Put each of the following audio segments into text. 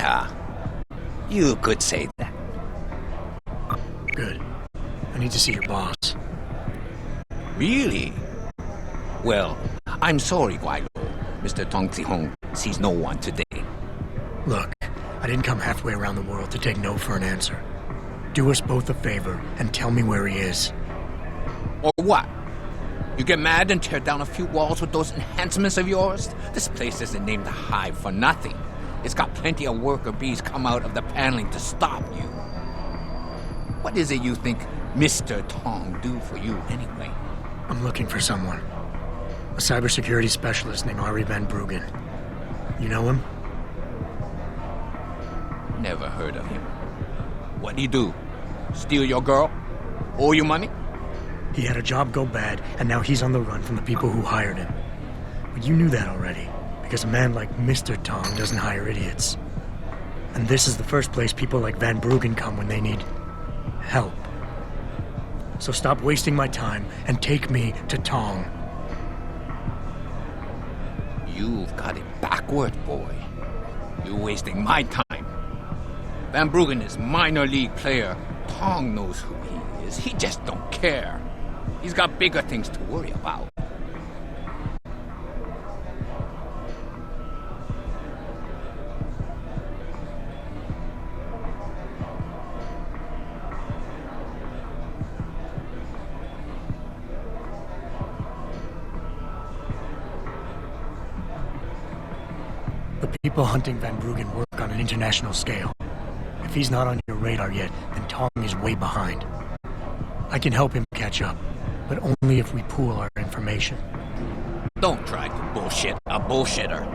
Yeah, you could say that. Good. I need to see your boss. Really? Well, I'm sorry, Guai Lo. Mr. Tong Zihong sees no one today. Look, I didn't come halfway around the world to take no for an answer. Do us both a favor and tell me where he is. Or what? You get mad and tear down a few walls with those enhancements of yours? This place isn't named the Hive for nothing. It's got plenty of worker bees come out of the paneling to stop you. What is it you think Mr. Tong do for you anyway? I'm looking for someone. A cybersecurity specialist named Ari Van Bruggen. You know him? Never heard of him. What'd he do? Steal your girl? Owe you money? He had a job go bad, and now he's on the run from the people who hired him. But you knew that already, because a man like Mr. Tong doesn't hire idiots. And this is the first place people like Van Bruggen come when they need help. So stop wasting my time and take me to Tong. You've got it backward, boy. You're wasting my time. Van Bruggen is minor league player. Tong knows who he is. He just don't care. He's got bigger things to worry about. The people hunting Van Bruggen work on an international scale. If he's not on your radar yet, then Tong is way behind. I can help him catch up, but only if we pool our information. Don't try to bullshit a bullshitter.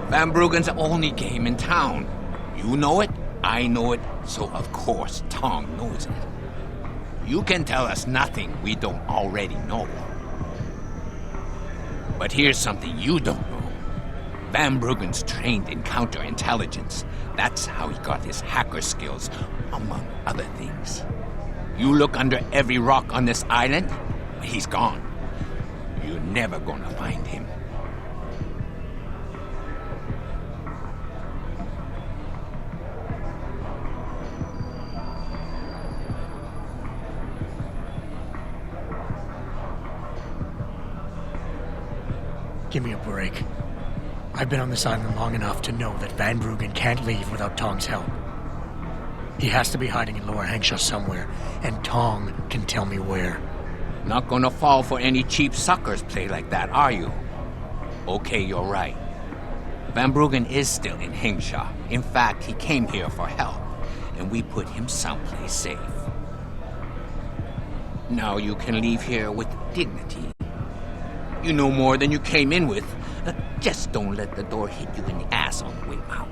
Van Bruggen's the only game in town. You know it, I know it, so of course Tong knows it. You can tell us nothing we don't already know. But here's something you don't know. Van Bruggen's trained in counterintelligence. That's how he got his hacker skills, among other things. You look under every rock on this island, he's gone. You're never gonna find him. Give me a break. I've been on this island long enough to know that Van Bruggen can't leave without Tong's help. He has to be hiding in Lower Hengsha somewhere, and Tong can tell me where. Not gonna fall for any cheap suckers play like that, are you? Okay, you're right. Van Bruggen is still in Hengsha. In fact, he came here for help, and we put him someplace safe. Now you can leave here with dignity. You know more than you came in with. Just don't let the door hit you in the ass on the way out.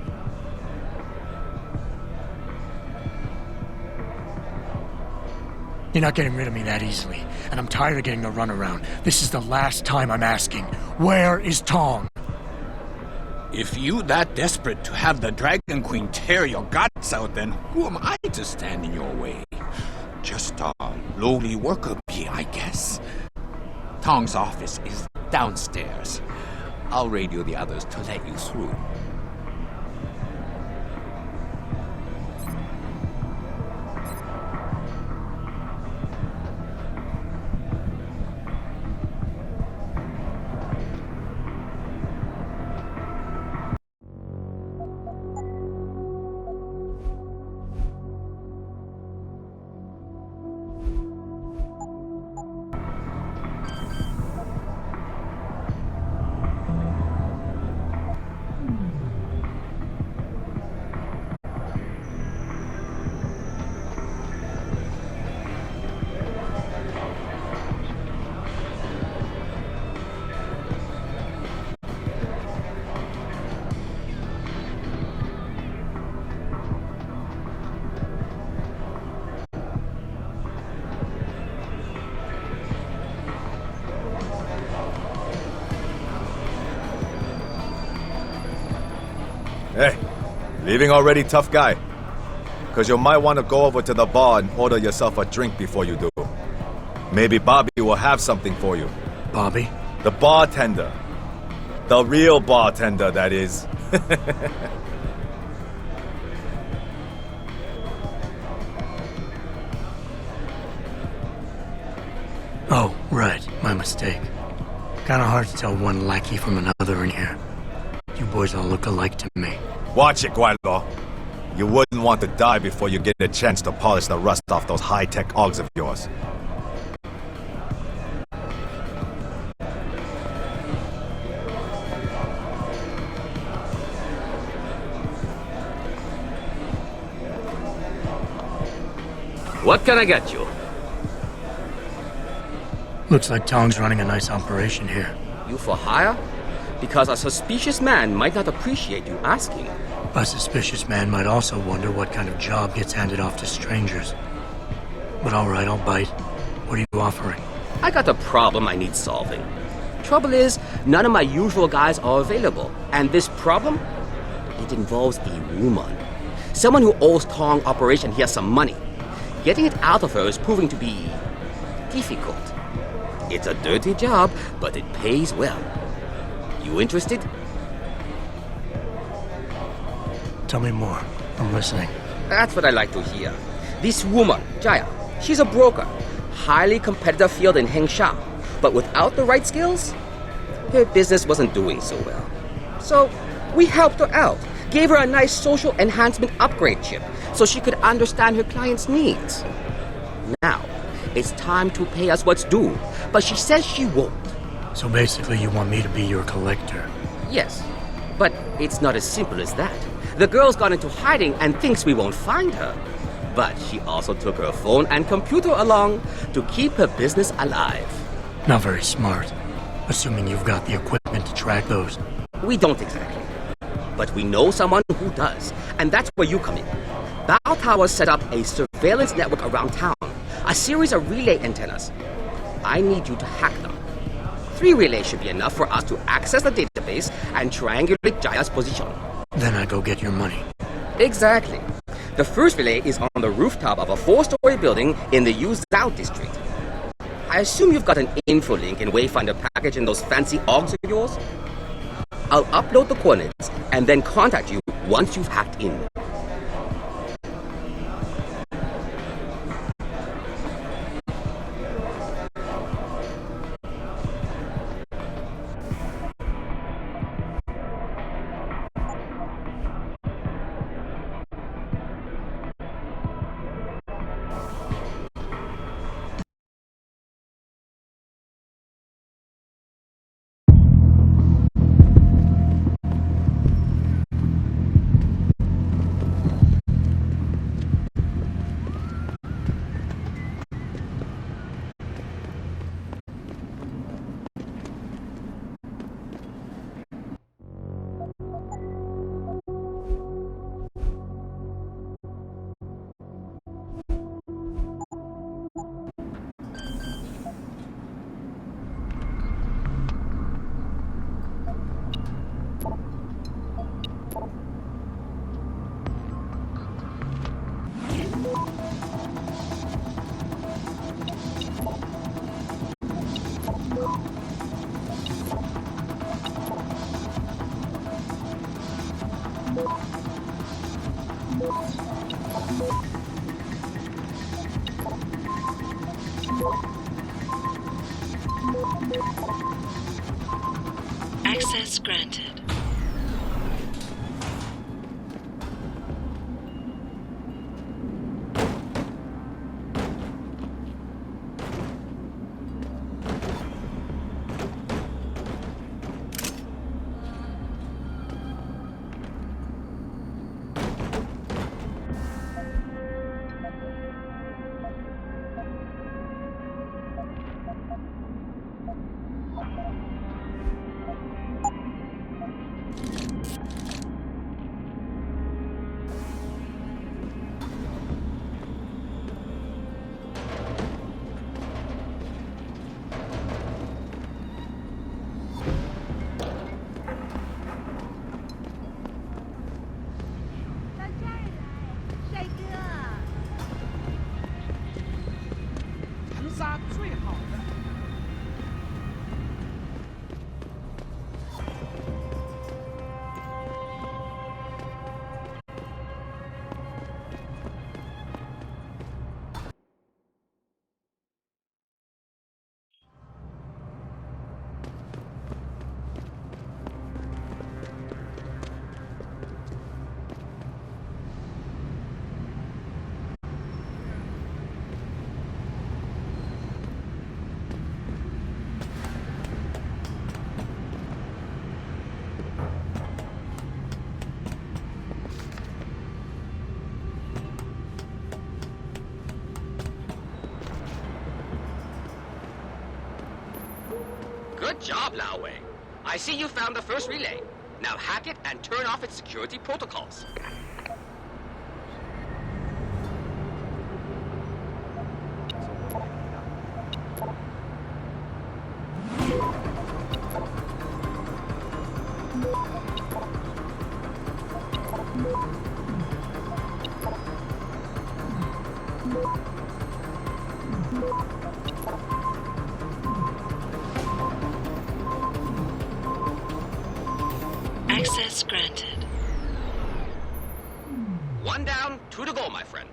You're not getting rid of me that easily, and I'm tired of getting the runaround. This is the last time I'm asking. Where is Tong? If you that desperate to have the Dragon Queen tear your guts out, then who am I to stand in your way? Just a lowly worker bee, I guess. Tong's office is downstairs. I'll radio the others to let you through. Hey, leaving already, tough guy? Because you might want to go over to the bar and order yourself a drink before you do. Maybe Bobby will have something for you. Bobby? The bartender. The real bartender, that is. mistake. Kinda hard to tell one lackey from another in here. You boys all look alike to me. Watch it, Gualo. You wouldn't want to die before you get a chance to polish the rust off those high-tech augs of yours. What can I get you? Looks like Tong's running a nice operation here. You for hire? Because a suspicious man might not appreciate you asking. A suspicious man might also wonder what kind of job gets handed off to strangers. But alright, I'll bite. What are you offering? I got a problem I need solving. Trouble is, none of my usual guys are available. And this problem? It involves a woman. Someone who owes Tong Operation here some money. Getting it out of her is proving to be difficult. It's a dirty job, but it pays well. You interested? Tell me more. I'm listening. That's what I like to hear. This woman, Jaya, she's a broker. Highly competitive field in Hengsha. But without the right skills, her business wasn't doing so well. So we helped her out. Gave her a nice social enhancement upgrade chip so she could understand her clients' needs. Now, it's time to pay us what's due, but she says she won't. So basically you want me to be your collector? Yes, but it's not as simple as that. The girl's gone into hiding and thinks we won't find her. But she also took her phone and computer along to keep her business alive. Not very smart. Assuming you've got the equipment to track those. We don't exactly. But we know someone who does, and that's where you come in. Bao Tower set up a surveillance network around town, a series of relay antennas. I need you to hack them. 3 relays should be enough for us to access the database and triangulate Jaya's position. Then I go get your money. Exactly. The first relay is on the rooftop of a 4-story building in the Yuzhou district. I assume you've got an info link and Wayfinder package in those fancy augs of yours? I'll upload the coordinates and then contact you once you've hacked in. Access granted. job, Lao Wei. I see you found the first relay. Now hack it and turn off its security protocols. Access granted. One down, two to go, my friend.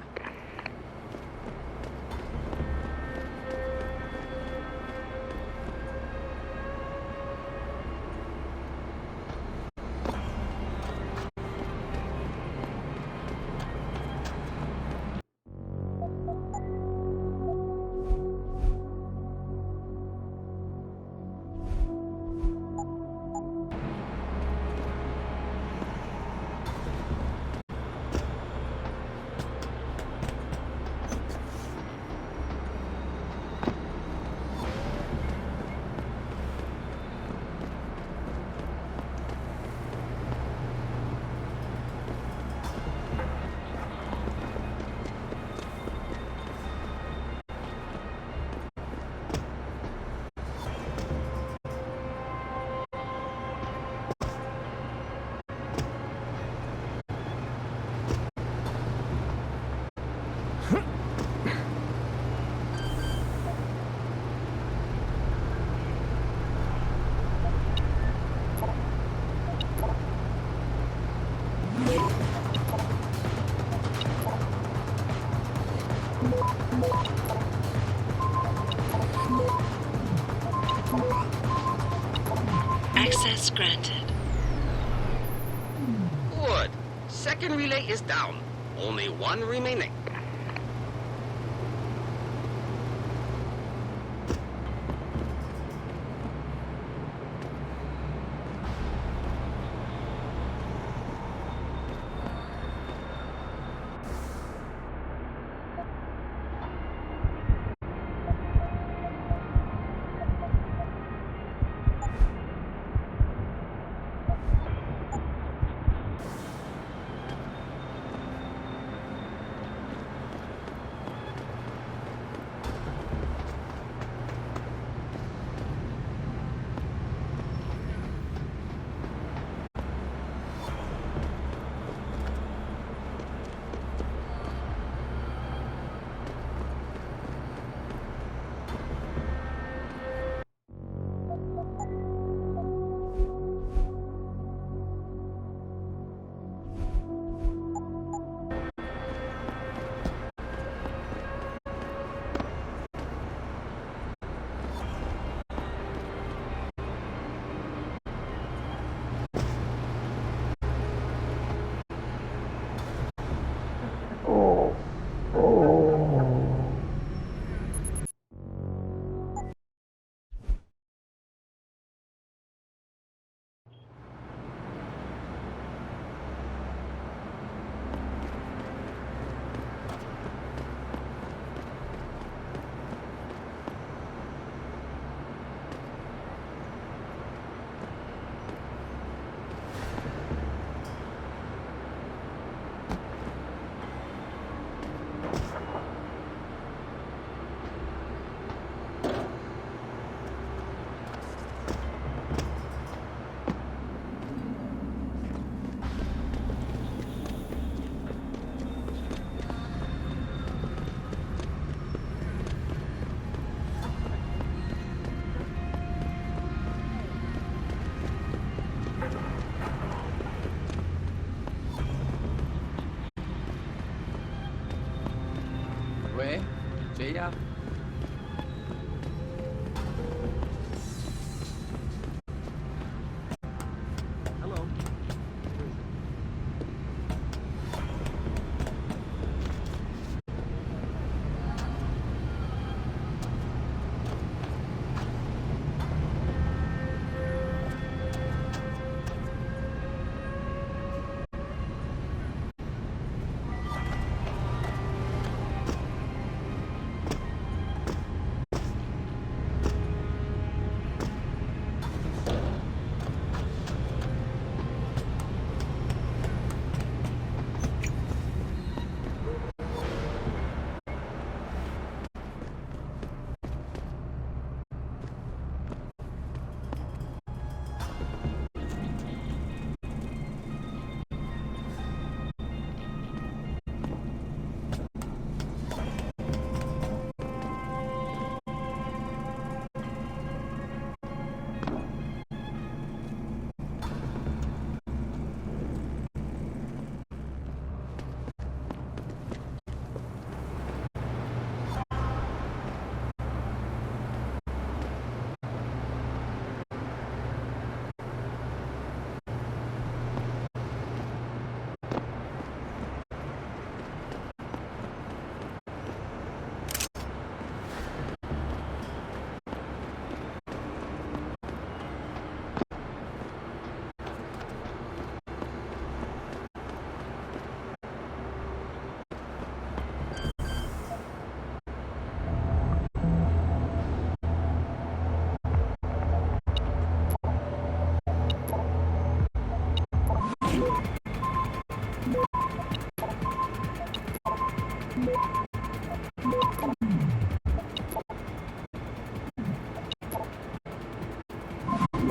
Access granted. Good. Second relay is down. Only one remaining. 왜? 쟤야?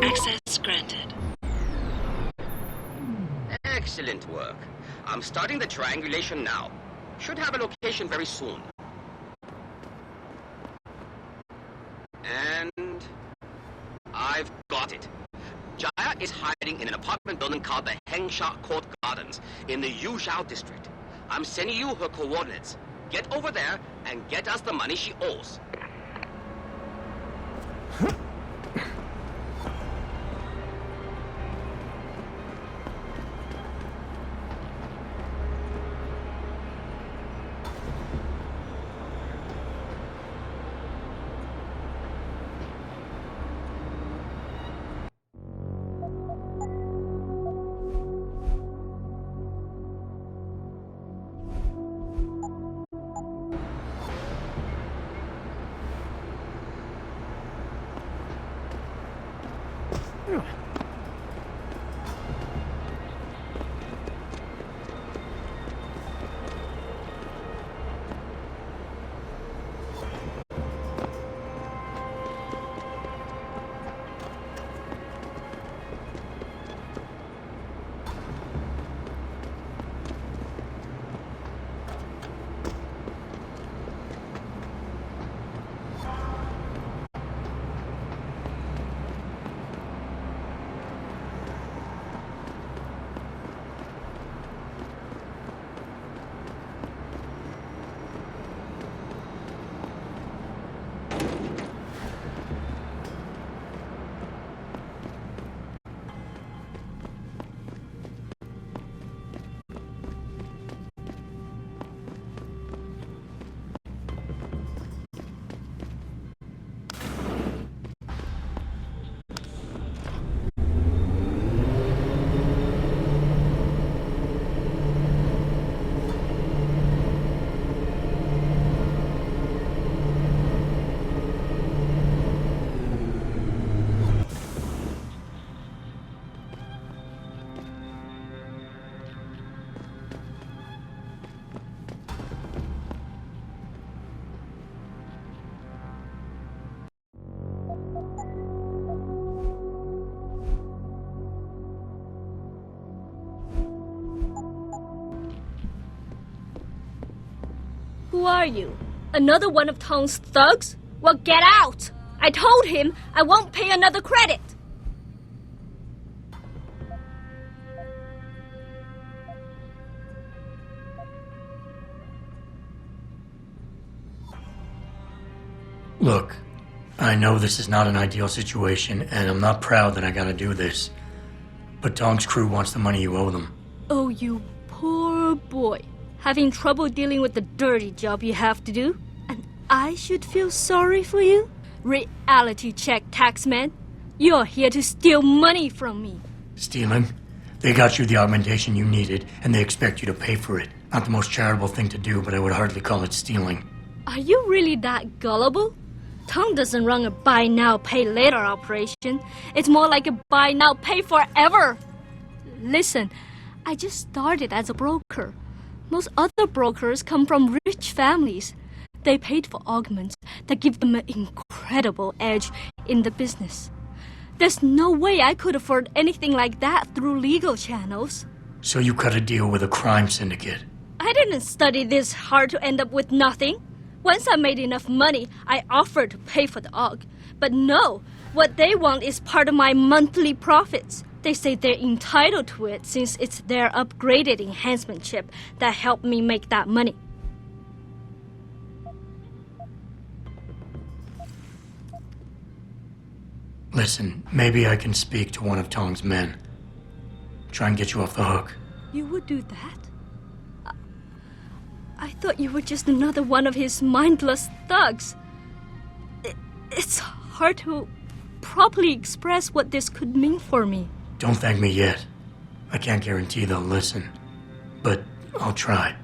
Access granted. Excellent work. I'm starting the triangulation now. Should have a location very soon. And I've got it. Jaya is hiding in an apartment building called the Hengsha Court Gardens in the Yuzhou district. I'm sending you her coordinates. Get over there and get us the money she owes. Who are you? Another one of Tong's thugs? Well, get out! I told him I won't pay another credit. Look, I know this is not an ideal situation, and I'm not proud that I gotta do this. But Tong's crew wants the money you owe them. Oh, you poor boy. Having trouble dealing with the dirty job you have to do? And I should feel sorry for you? Reality check, taxman. You're here to steal money from me. Stealing? They got you the augmentation you needed, and they expect you to pay for it. Not the most charitable thing to do, but I would hardly call it stealing. Are you really that gullible? Tong doesn't run a buy now, pay later operation. It's more like a buy now, pay forever. Listen, I just started as a broker. Most other brokers come from rich families. They paid for augments that give them an incredible edge in the business. There's no way I could afford anything like that through legal channels. So you cut a deal with a crime syndicate. I didn't study this hard to end up with nothing. Once I made enough money, I offered to pay for the aug. But no, what they want is part of my monthly profits. They say they're entitled to it since it's their upgraded enhancement chip that helped me make that money. Listen, maybe I can speak to one of Tong's men. Try and get you off the hook. You would do that? I thought you were just another one of his mindless thugs. It's hard to properly express what this could mean for me. Don't thank me yet. I can't guarantee they'll listen, but I'll try.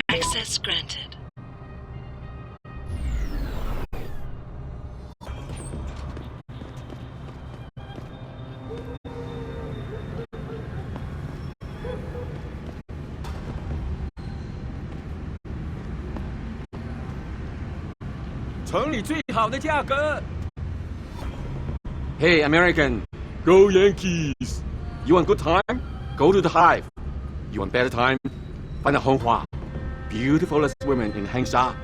Access granted. Hey, American, go Yankees! You want good time? Go to the Hive. You want better time? Find a Honghua, beautifulest women in Hengsha.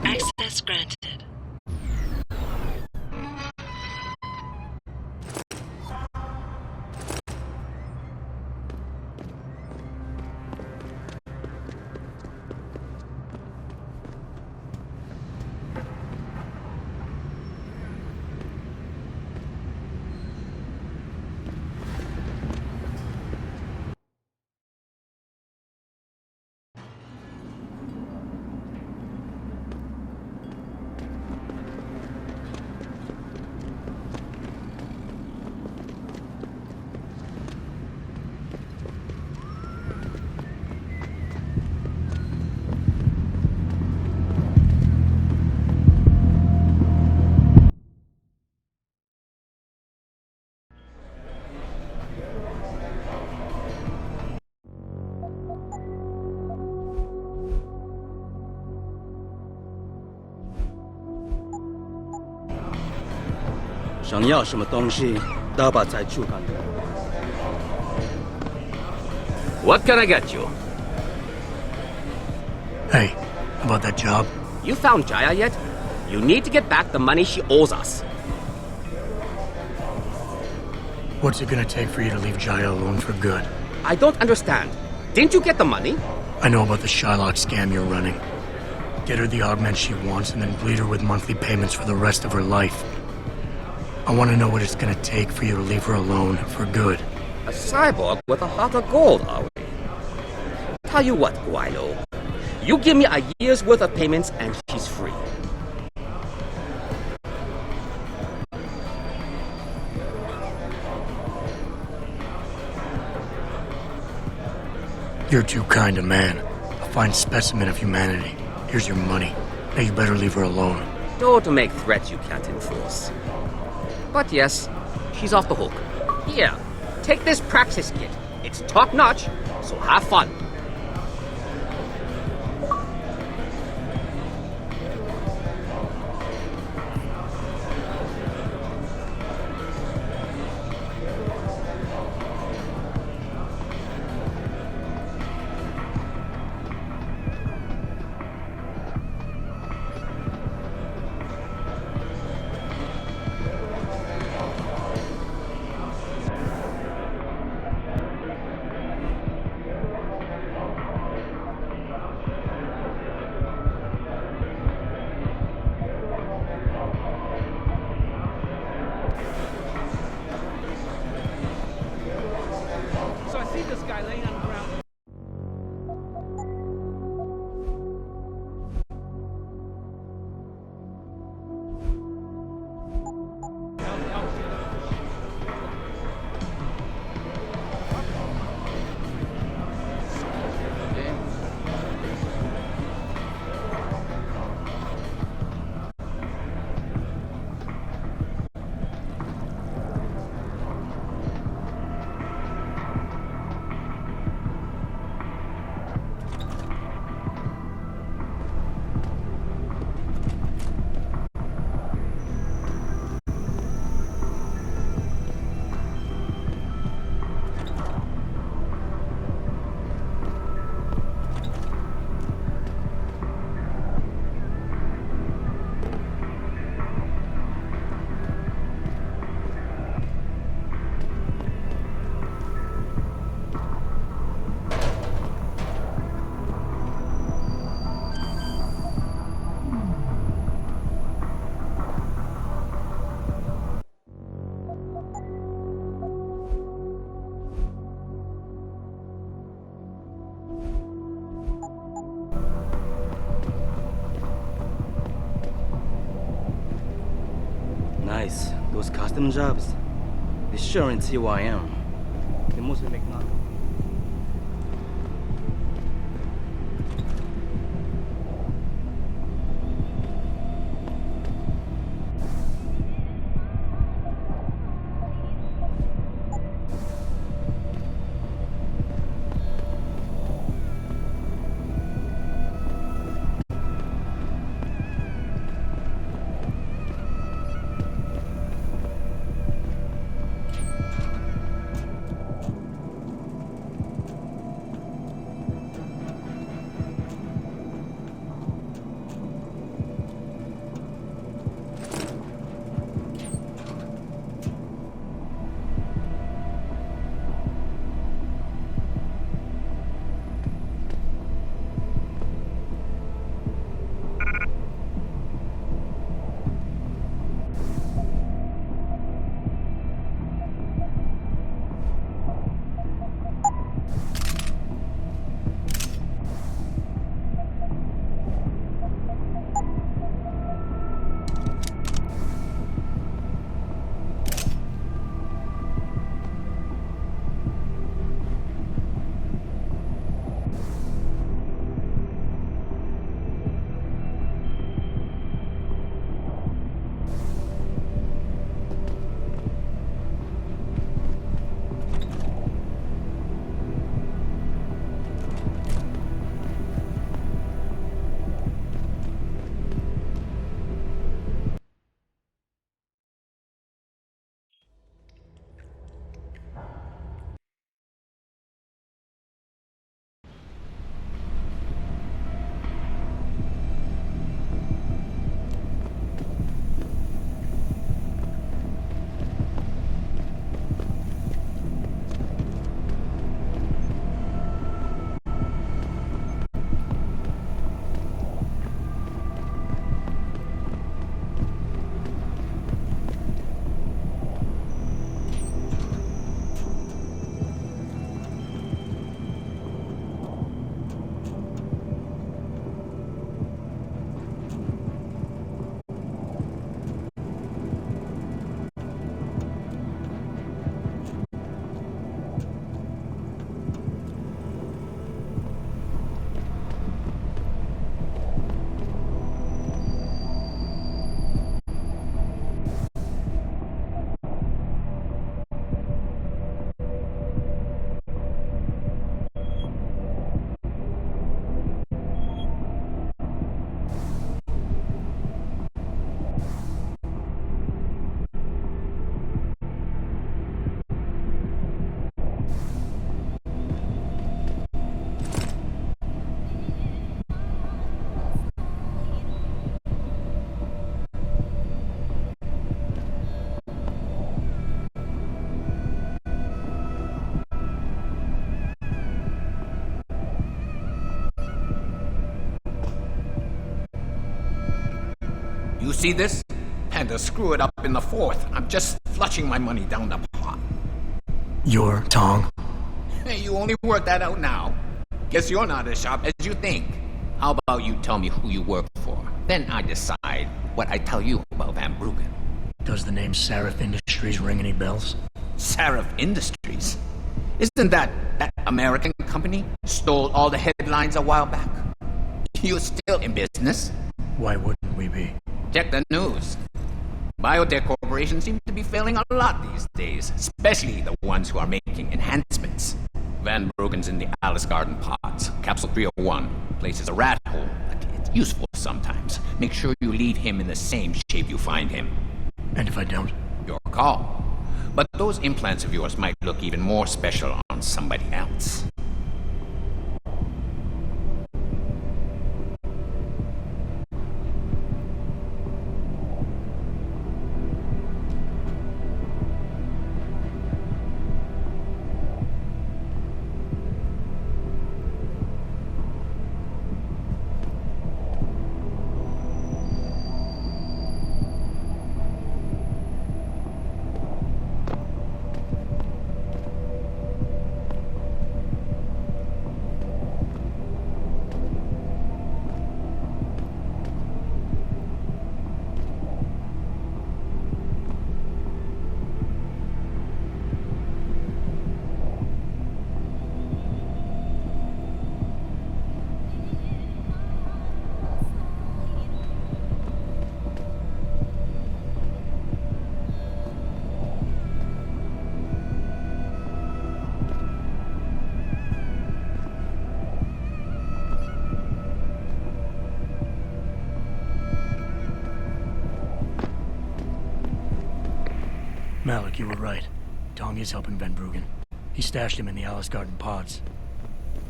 Access granted. 想要什么东西，大把在主干的。 What can I get you? Hey, about that job? You found Jaya yet? You need to get back the money she owes us. What's it gonna take for you to leave Jaya alone for good? I don't understand. Didn't you get the money? I know about the Shylock scam you're running. Get her the augment she wants and then bleed her with monthly payments for the rest of her life. I want to know what it's gonna take for you to leave her alone for good. A cyborg with a heart of gold, are we? Tell you what, Guilo. You give me a year's worth of payments and she's free. You're too kind a man. A fine specimen of humanity. Here's your money. Now you better leave her alone. Don't make threats you can't enforce. But yes, she's off the hook. Here, take this praxis kit. It's top-notch, so have fun. custom jobs. The insurance here where I am. They mostly make nothing. You see this? Had to screw it up in the fourth. I'm just flushing my money down the pot. You're Tong? Hey, you only work that out now. Guess you're not as sharp as you think. How about you tell me who you work for? Then I decide what I tell you about Van Bruggen. Does the name Seraph Industries ring any bells? Seraph Industries? Isn't that American company? Stole all the headlines a while back. You're still in business? Why wouldn't we be? Check the news. Biotech corporations seem to be failing a lot these days, especially the ones who are making enhancements. Van Bruggen's in the Alice Garden pods. Capsule 301. Place is a rat hole, but it's useful sometimes. Make sure you leave him in the same shape you find him. And if I don't? Your call. But those implants of yours might look even more special on somebody else. Malik, you were right. Tong is helping Van Bruggen. He stashed him in the Alice Garden pods.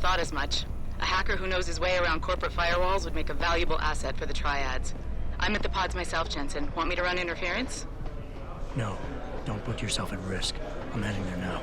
Thought as much. A hacker who knows his way around corporate firewalls would make a valuable asset for the Triads. I'm at the pods myself, Jensen. Want me to run interference? No, don't put yourself at risk. I'm heading there now.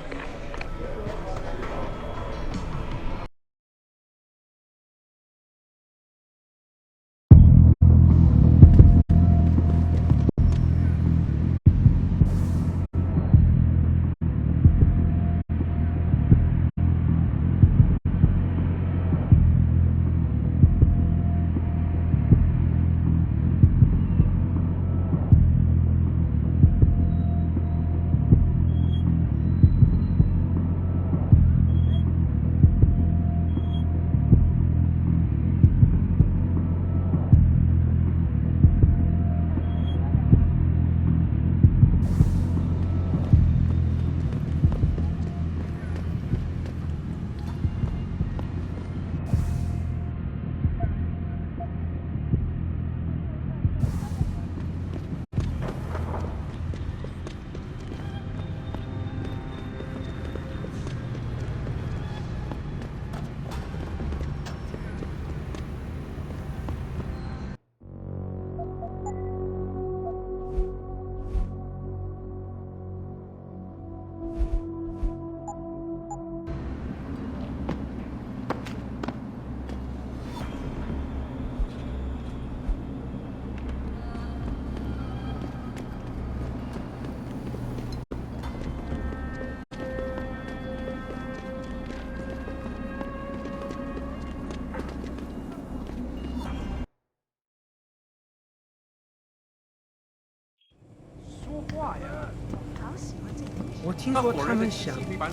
我听说他们想把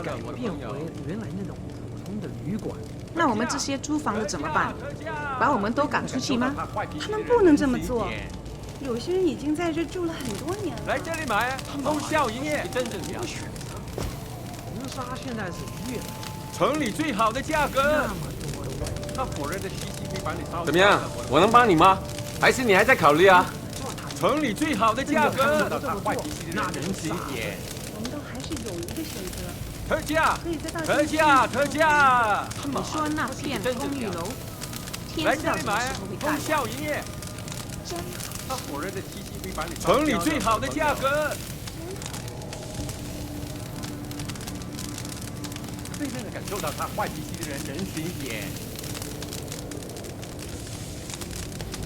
改变回原来那种普通的旅馆。那我们这些租房的怎么办？把我们都赶出去吗？他们不能这么做。有些人已经在这住了很多年了。来这里买，通宵营业，真正有选择。红沙现在是越来城里最好的价格。那么多的外国。他火热的吸气可以把你烧。怎么样？我能帮你吗？还是你还在考虑啊？城里最好的价格。那人傻点。我们都还是有一个选择。特价！可以再到特价！特价！你说那片公寓楼，来天知道什么这里买时候会，通盖宵营业。真好。他火热的吸气可以把你城里最好的价格。真正的感受到他坏脾气的人人性一点。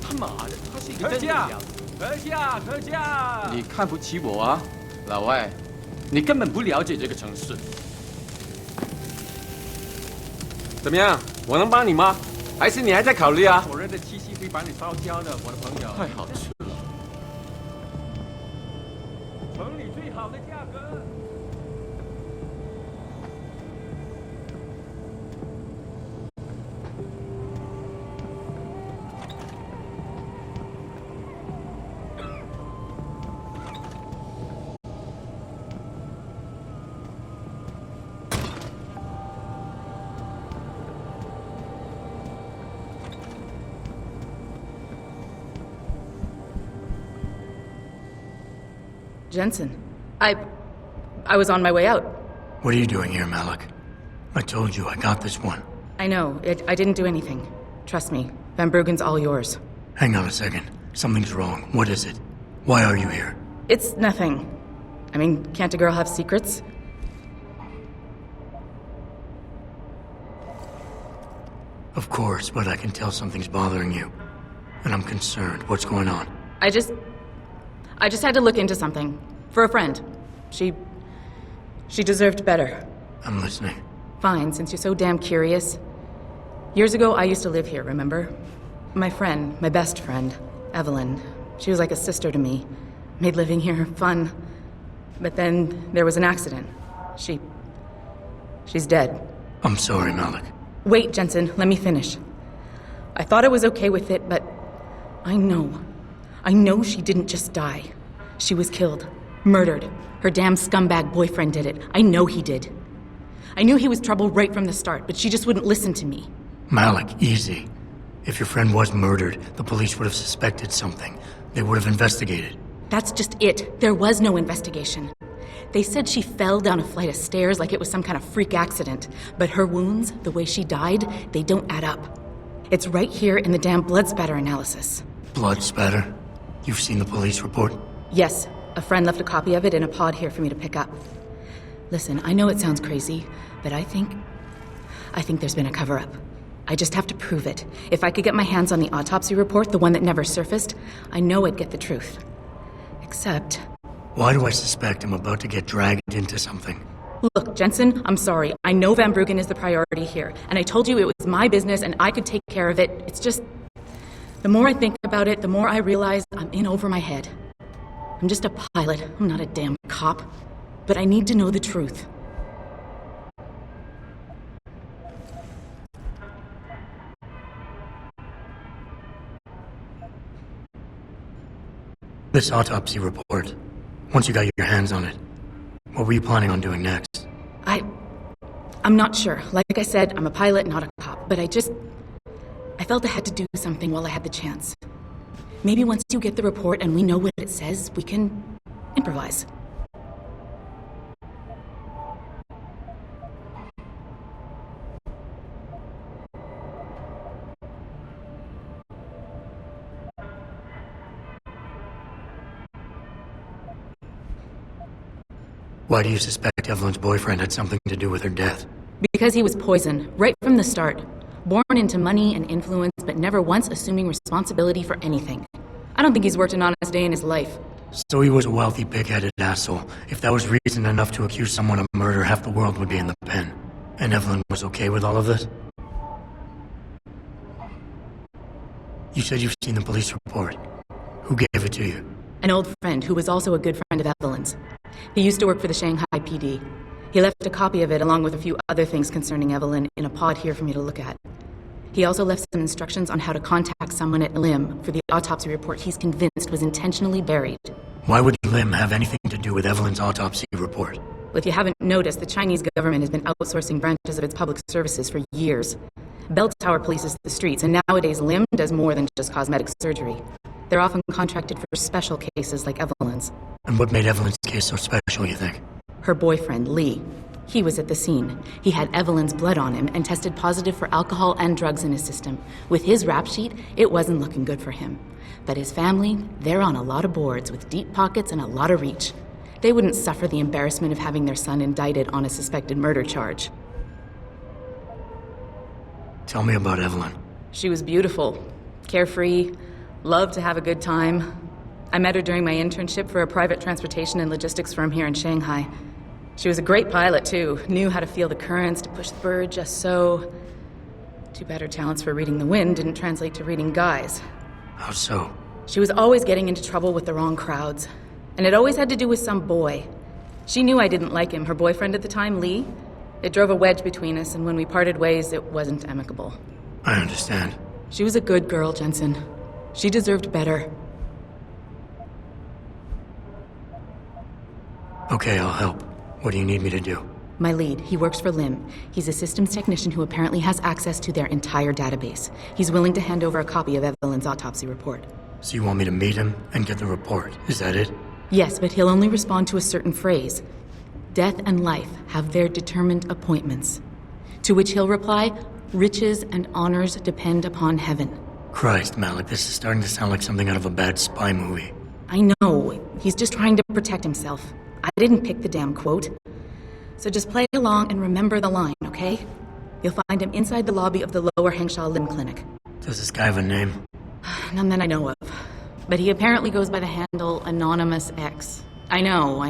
他妈的，他是一个真的样子。特价！特价！你看不起我啊，老外，你根本不了解这个城市。怎么样？我能帮你吗？还是你还在考虑啊？火热的气息可以把你烧焦的，我的朋友。太好吃了。城里最好的价格。Jensen, I was on my way out. What are you doing here, Malik? I told you I got this one. I know. I didn't do anything. Trust me. Van Bruggen's all yours. Hang on a second. Something's wrong. What is it? Why are you here? It's nothing. I mean, can't a girl have secrets? Of course, but I can tell something's bothering you. And I'm concerned. What's going on? I just had to look into something. For a friend. She deserved better. I'm listening. Fine, since you're so damn curious. Years ago, I used to live here, remember? My friend, my best friend, Evelyn. She was like a sister to me. Made living here fun. But then there was an accident. She's dead. I'm sorry, Malik. Wait, Jensen, let me finish. I thought I was okay with it, but I know she didn't just die. She was killed. Murdered. Her damn scumbag boyfriend did it. I know he did. I knew he was trouble right from the start, but she just wouldn't listen to me. Malik, easy. If your friend was murdered, the police would have suspected something. They would have investigated. That's just it. There was no investigation. They said she fell down a flight of stairs like it was some kind of freak accident. But her wounds, the way she died, they don't add up. It's right here in the damn blood spatter analysis. Blood spatter? You've seen the police report? Yes. A friend left a copy of it in a pod here for me to pick up. Listen, I know it sounds crazy, but I think there's been a cover-up. I just have to prove it. If I could get my hands on the autopsy report, the one that never surfaced, I know I'd get the truth. Except... Why do I suspect I'm about to get dragged into something? Look, Jensen, I'm sorry. I know Van Bruggen is the priority here, and I told you it was my business and I could take care of it. It's just... The more I think about it, the more I realize I'm in over my head. I'm just a pilot. I'm not a damn cop. But I need to know the truth. This autopsy report, once you got your hands on it, what were you planning on doing next? I'm not sure. Like I said, I'm a pilot, not a cop. But I felt I had to do something while I had the chance. Maybe once you get the report and we know what it says, we can improvise. Why do you suspect Evelyn's boyfriend had something to do with her death? Because he was poisoned, right from the start. Born into money and influence, but never once assuming responsibility for anything. I don't think he's worked an honest day in his life. So he was a wealthy, pig-headed asshole. If that was reason enough to accuse someone of murder, half the world would be in the pen. And Evelyn was okay with all of this? You said you've seen the police report. Who gave it to you? An old friend who was also a good friend of Evelyn's. He used to work for the Shanghai PD. He left a copy of it along with a few other things concerning Evelyn in a pod here for me to look at. He also left some instructions on how to contact someone at Lim for the autopsy report he's convinced was intentionally buried. Why would Lim have anything to do with Evelyn's autopsy report? Well, if you haven't noticed, the Chinese government has been outsourcing branches of its public services for years. Bell Tower polices the streets, and nowadays Lim does more than just cosmetic surgery. They're often contracted for special cases like Evelyn's. And what made Evelyn's case so special, you think? Her boyfriend, Lee. He was at the scene. He had Evelyn's blood on him and tested positive for alcohol and drugs in his system. With his rap sheet, it wasn't looking good for him. But his family, they're on a lot of boards with deep pockets and a lot of reach. They wouldn't suffer the embarrassment of having their son indicted on a suspected murder charge. Tell me about Evelyn. She was beautiful, carefree, loved to have a good time. I met her during my internship for a private transportation and logistics firm here in Shanghai. She was a great pilot, too. Knew how to feel the currents, to push the bird just so. Too bad her talents for reading the wind didn't translate to reading guys. How so? She was always getting into trouble with the wrong crowds. And it always had to do with some boy. She knew I didn't like him. Her boyfriend at the time, Lee, it drove a wedge between us, and when we parted ways, it wasn't amicable. I understand. She was a good girl, Jensen. She deserved better. Okay, I'll help. What do you need me to do? My lead, he works for Lim. He's a systems technician who apparently has access to their entire database. He's willing to hand over a copy of Evelyn's autopsy report. So you want me to meet him and get the report, is that it? Yes, but he'll only respond to a certain phrase. Death and life have their determined appointments. To which he'll reply, riches and honors depend upon heaven. Christ, Malik, this is starting to sound like something out of a bad spy movie. I know. He's just trying to protect himself. I didn't pick the damn quote. So just play along and remember the line, okay? You'll find him inside the lobby of the Lower Hengsha Lim Clinic. Does this guy have a name? None that I know of. But he apparently goes by the handle Anonymous X. I know.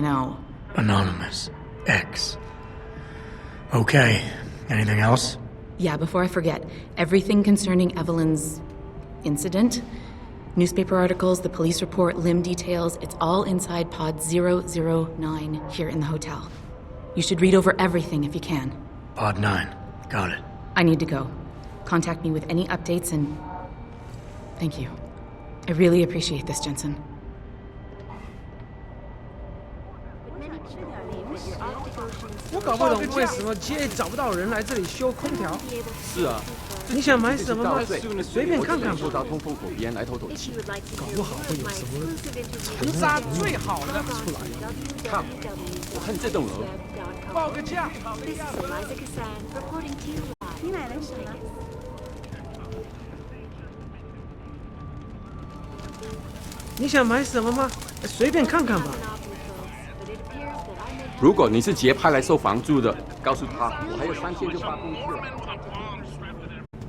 Anonymous X. Okay. Anything else? Yeah, before I forget, everything concerning Evelyn's incident, newspaper articles, the police report, Lim details, it's all inside pod 009 here in the hotel. You should read over everything if you can. Pod 9. Got it. I need to go. Contact me with any updates and... Thank you. I really appreciate this, Jensen. 我搞不懂为什么 GA 找不到人来这里修空调。是啊，你想买什么吗？随便看看吧。我到通风口边来透透气，搞不好会有什么沉沙最好的出来。看，我看这栋楼。报个价。你买了什么？你想买什么吗？随便看看吧。如果你是杰派来收房租的，告诉他我还有3天就发工资了。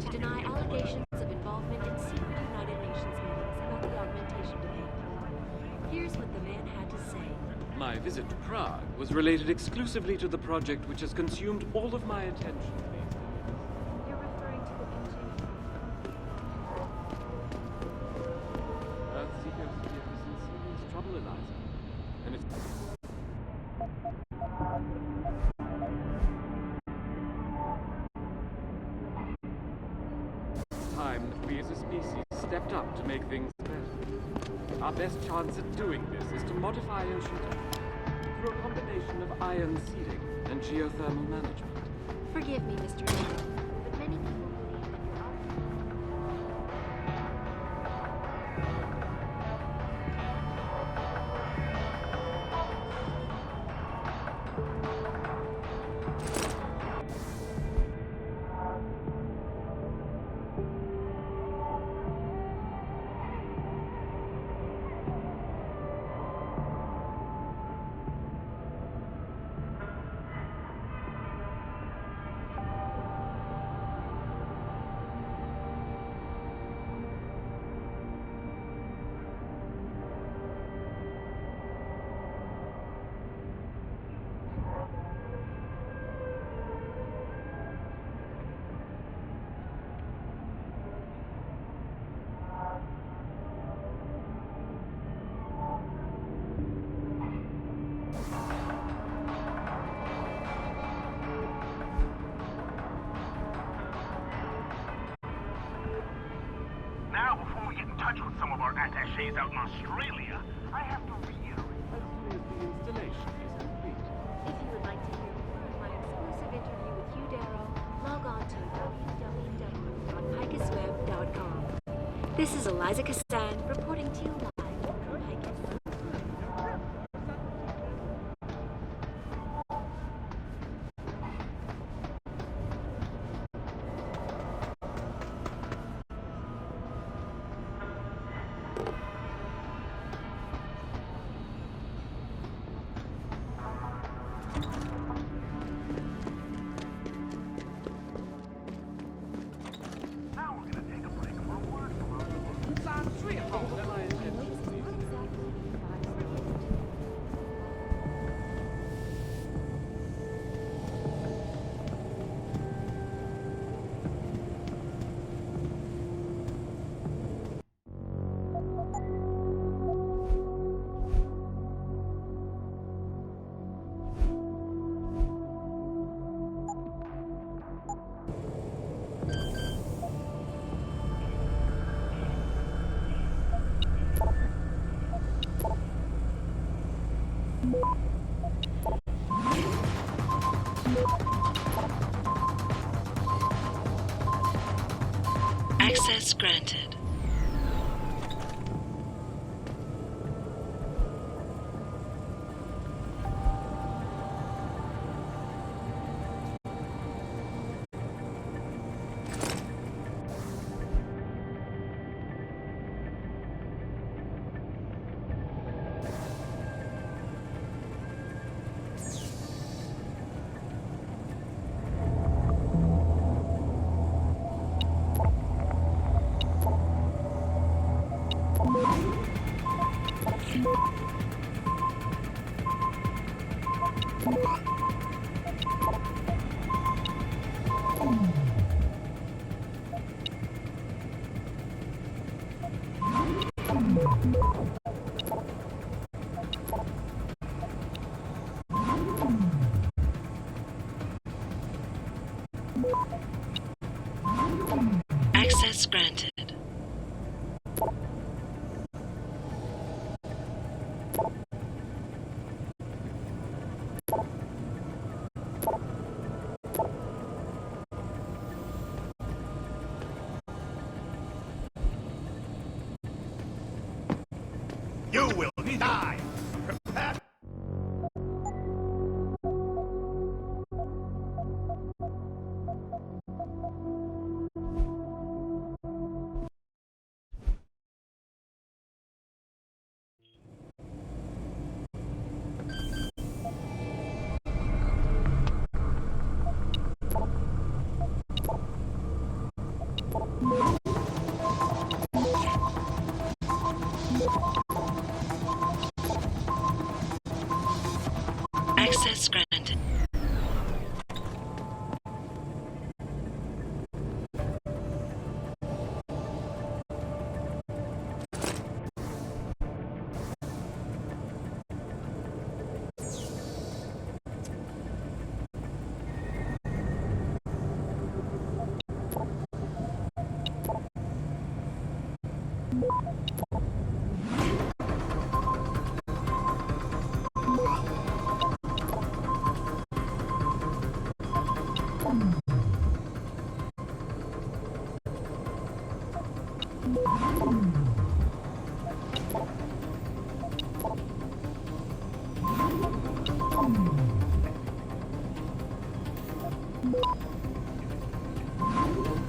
To deny allegations of involvement in secret United Nations meetings about the augmentation debate. Here's what the man had to say. My visit to Prague was related exclusively to the project which has consumed all of my attention. You're referring to the Beijing. Earthseekers give us in serious trouble, Eliza. And it's... time that we as a species stepped up to make things better. Our best chance at doing this is to modify ocean temperature through a combination of ion seeding and geothermal management. Forgive me, Mr. Darrow, but many people believe that your argument. Now, before we get in touch with some of our attachés out in Australia, I have to reiterate. As soon as the installation is complete. If you would like to hear more of my exclusive interview with Hugh Darrow, log on to www.picusweb.com. This is Eliza Cassan reporting to you live from Picus. Now we're gonna take a break for a word from our 咱最好的 my attention. Access granted. Access granted. You will die! Prepare. Access granted.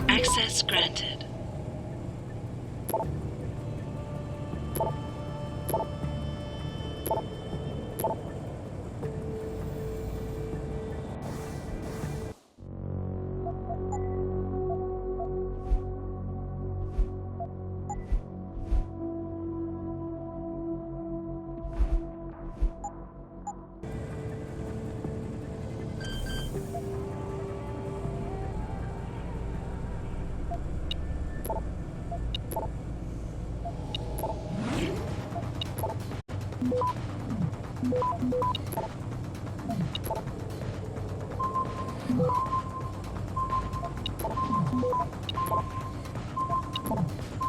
Access granted.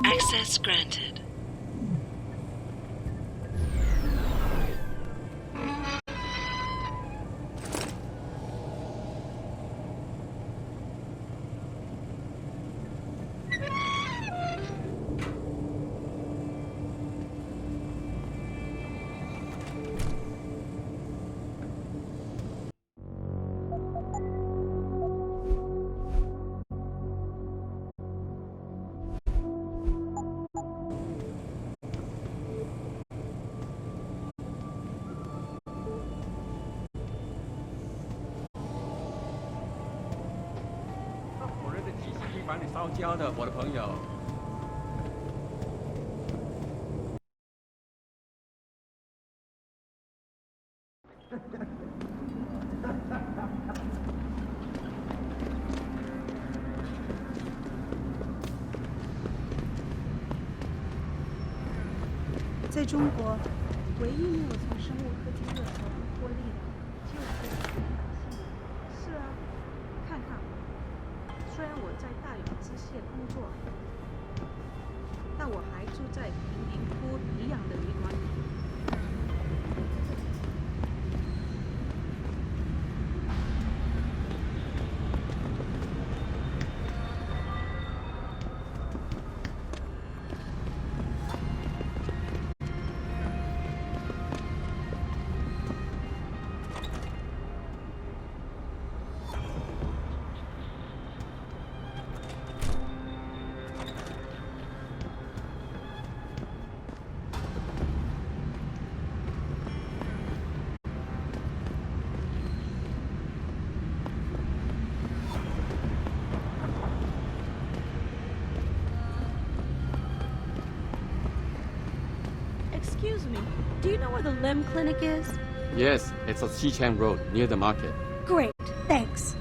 Access granted.在中国，唯一没有从生物科技热潮中获利的，就是这个信。是啊，看看我，虽然我在大有机械工作，但我还住在贫民窟一样的旅馆里。Excuse me, do you know where the limb clinic is? Yes, it's on Xichang Road, near the market. Great, thanks.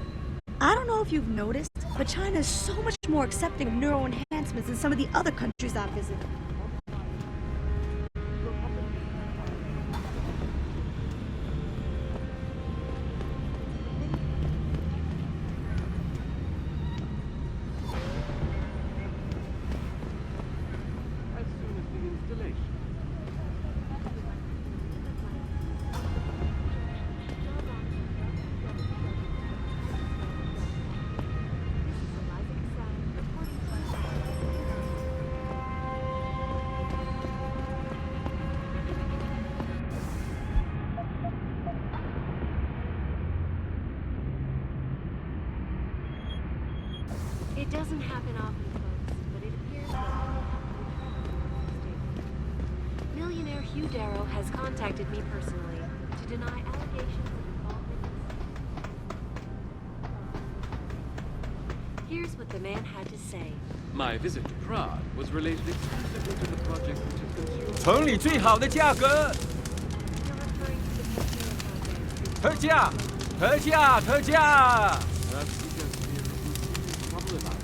I don't know if you've noticed, but China is so much more accepting of neural enhancements than some of the other countries I've visited. As soon as the installation. It doesn't happen often, folks, but it appears that millionaire Hugh Darrow has contacted me personally to deny allegations of involvement in... Here's what the man had to say. My visit to Prague was related exclusively to the project which has consumed... 城里最好的价格， You're referring to the Casino project. 特价，特价，特价！ Perhaps he just fears trouble about it.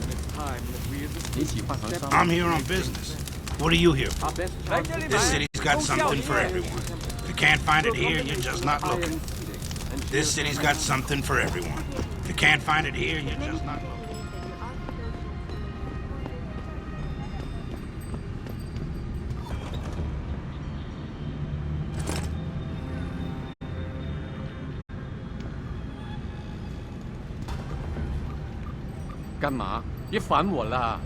And it's time that we as a 你喜欢和商 I'm here on business. What are you here for? our best chance of This city's got something for everyone. If you can't find it here, you're just not looking. This city's got something for everyone. If you can't find it here, you're just not looking. What 干嘛？别烦我啦！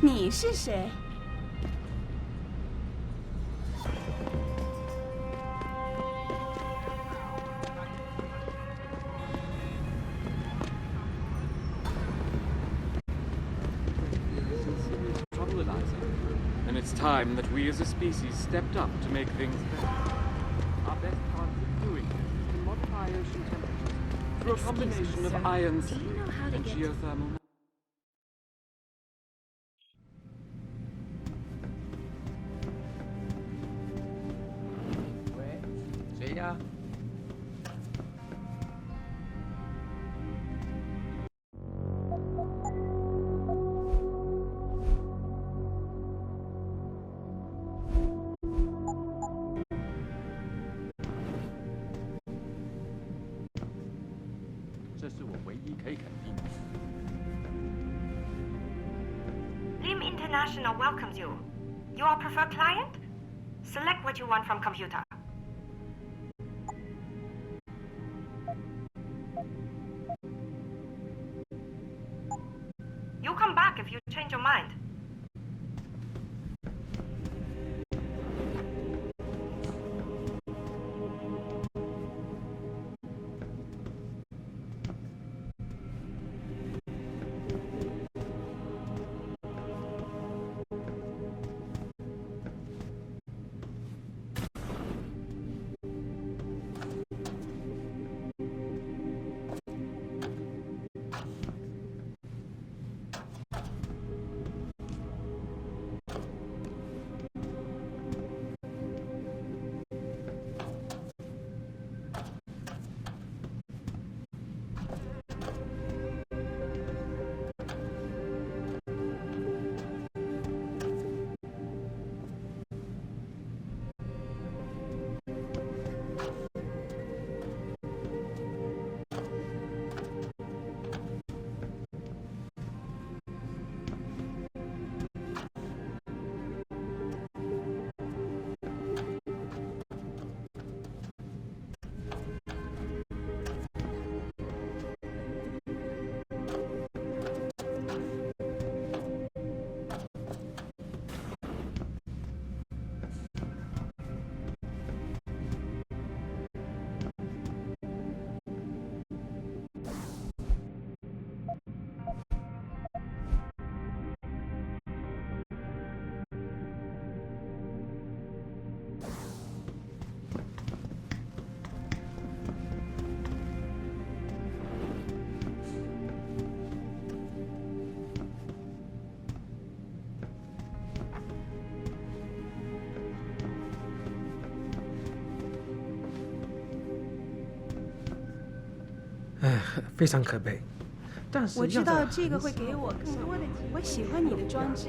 你是谁？ trouble about it. And it's time that we as a species stepped up to make things better. Our best chance of doing this is to modify ocean temperatures through a combination of iron seeding and geothermal. 喂，谁呀？ 这是我唯一可以肯定的。 Lim International welcomes you. You are preferred client? Select what you want from computer. You come back if you change your mind. 哎，非常可悲。但是我知道这个会会给我更多的机会。我喜欢你的装置。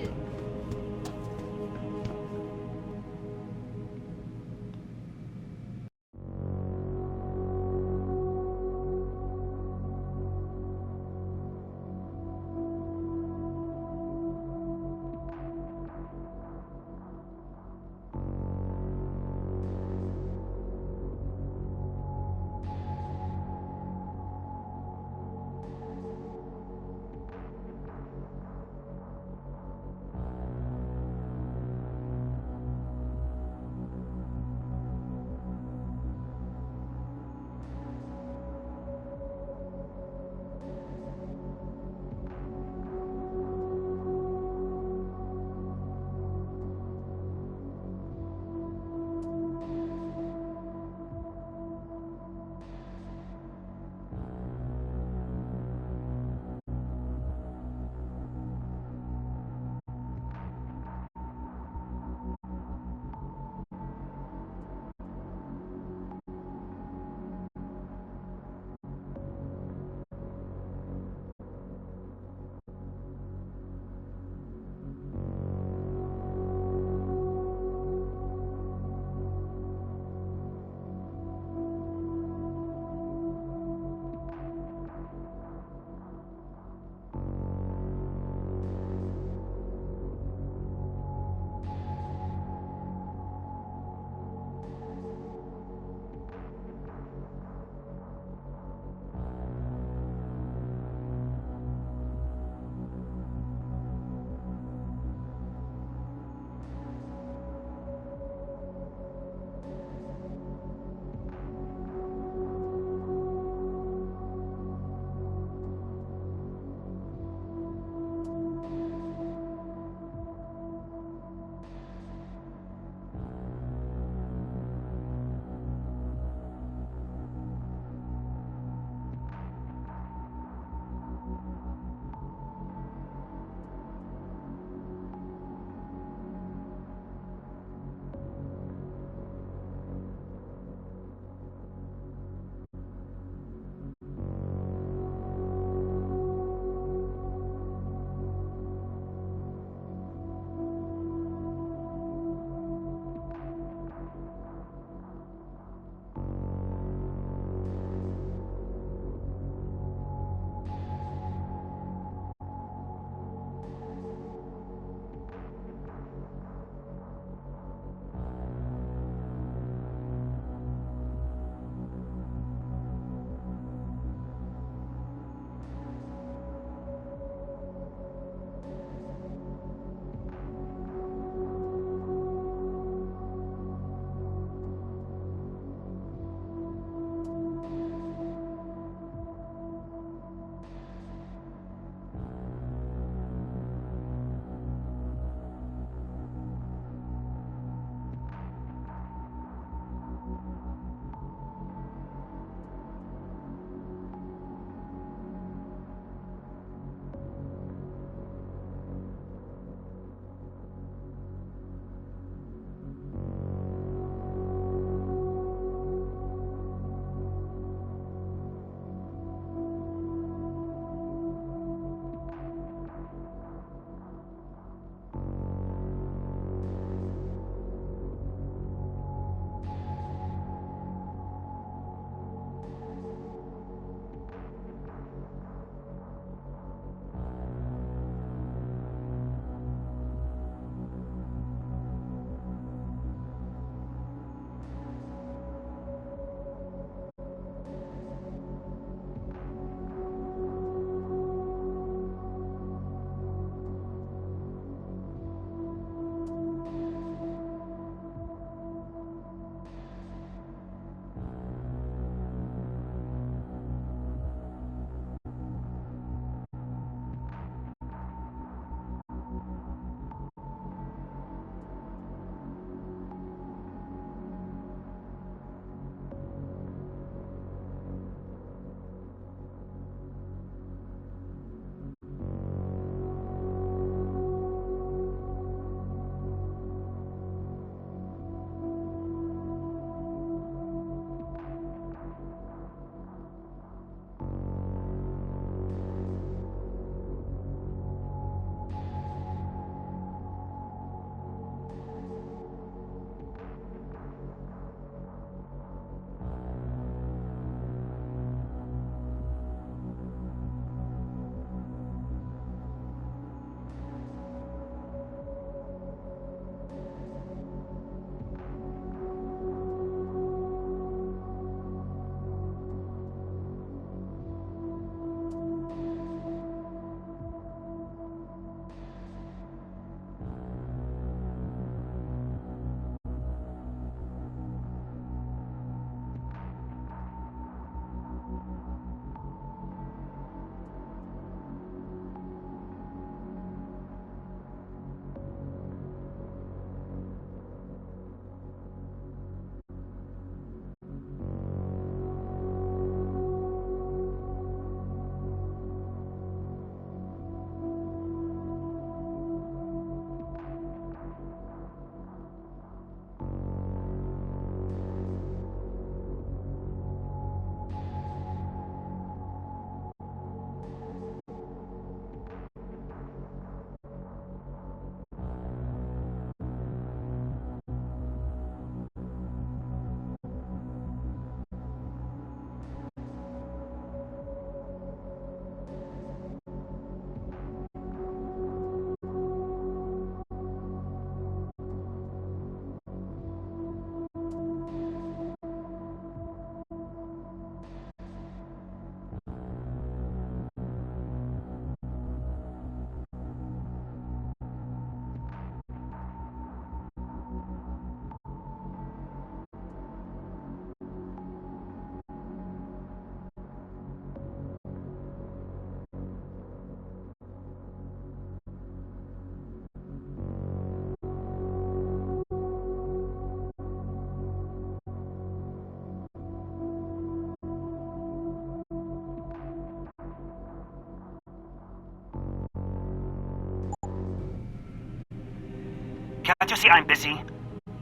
you see I'm busy?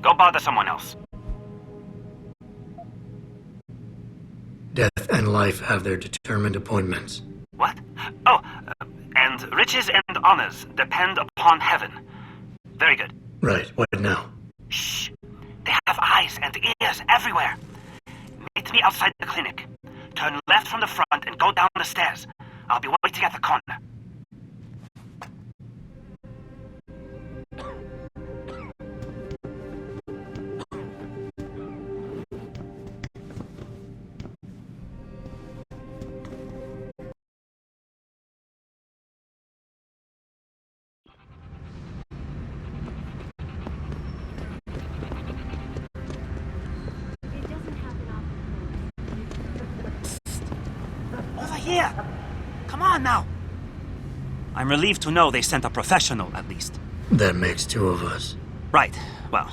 Go bother someone else. Death and life have their determined appointments. What? Oh, and riches and honors depend upon heaven. Very good. Right, what now? Shh. They have eyes and ears everywhere. Meet me outside the clinic. Turn left from the front and go down the stairs. I'll be waiting at the corner. Over here! Come on now! I'm relieved to know they sent a professional, at least. That makes two of us. Right. Well,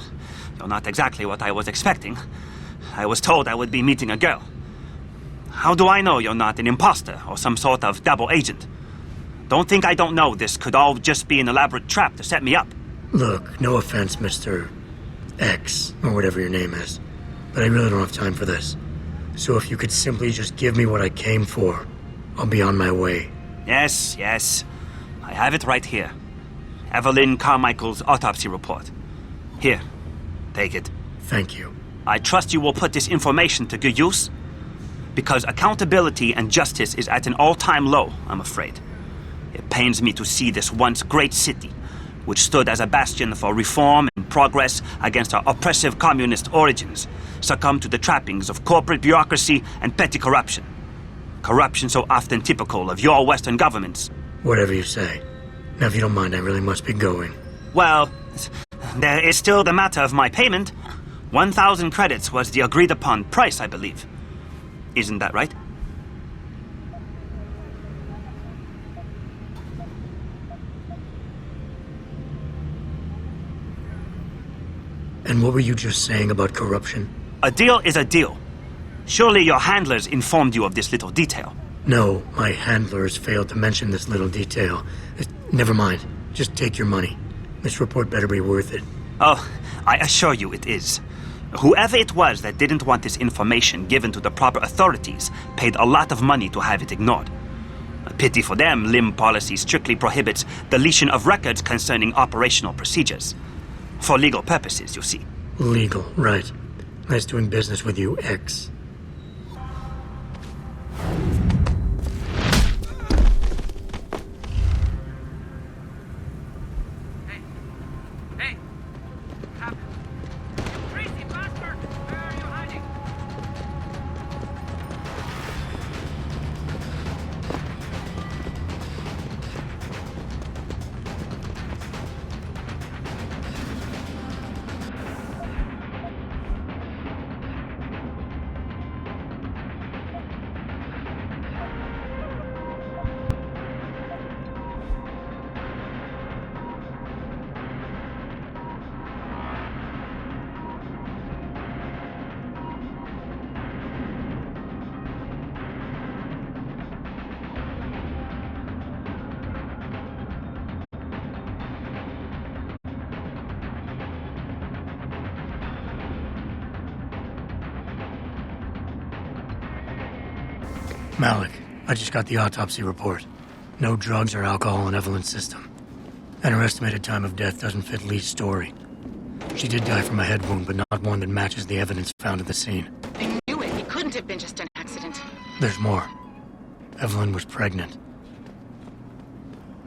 you're not exactly what I was expecting. I was told I would be meeting a girl. How do I know you're not an imposter or some sort of double agent? Don't think I don't know this could all just be an elaborate trap to set me up. Look, no offense, Mr. X, or whatever your name is, but I really don't have time for this. So if you could simply just give me what I came for, I'll be on my way. Yes, yes. I have it right here. Evelyn Carmichael's autopsy report. Here, take it. Thank you. I trust you will put this information to good use, because accountability and justice is at an all-time low, I'm afraid. It pains me to see this once great city, which stood as a bastion for reform and progress against our oppressive communist origins, succumb to the trappings of corporate bureaucracy and petty corruption. Corruption so often typical of your Western governments. Whatever you say. Now, if you don't mind, I really must be going. Well, there is still the matter of my payment. 1,000 credits was the agreed-upon price, I believe. Isn't that right? And what were you just saying about corruption? A deal is a deal. Surely your handlers informed you of this little detail. No, my handlers failed to mention this little detail. Never mind. Just take your money. This report better be worth it. Oh, I assure you it is. Whoever it was that didn't want this information given to the proper authorities paid a lot of money to have it ignored. A pity for them, LIM policy strictly prohibits deletion of records concerning operational procedures. For legal purposes, you see. Legal, right. Nice doing business with you, X. Malik, I just got the autopsy report. No drugs or alcohol in Evelyn's system. And her estimated time of death doesn't fit Lee's story. She did die from a head wound, but not one that matches the evidence found at the scene. I knew it. It couldn't have been just an accident. There's more. Evelyn was pregnant.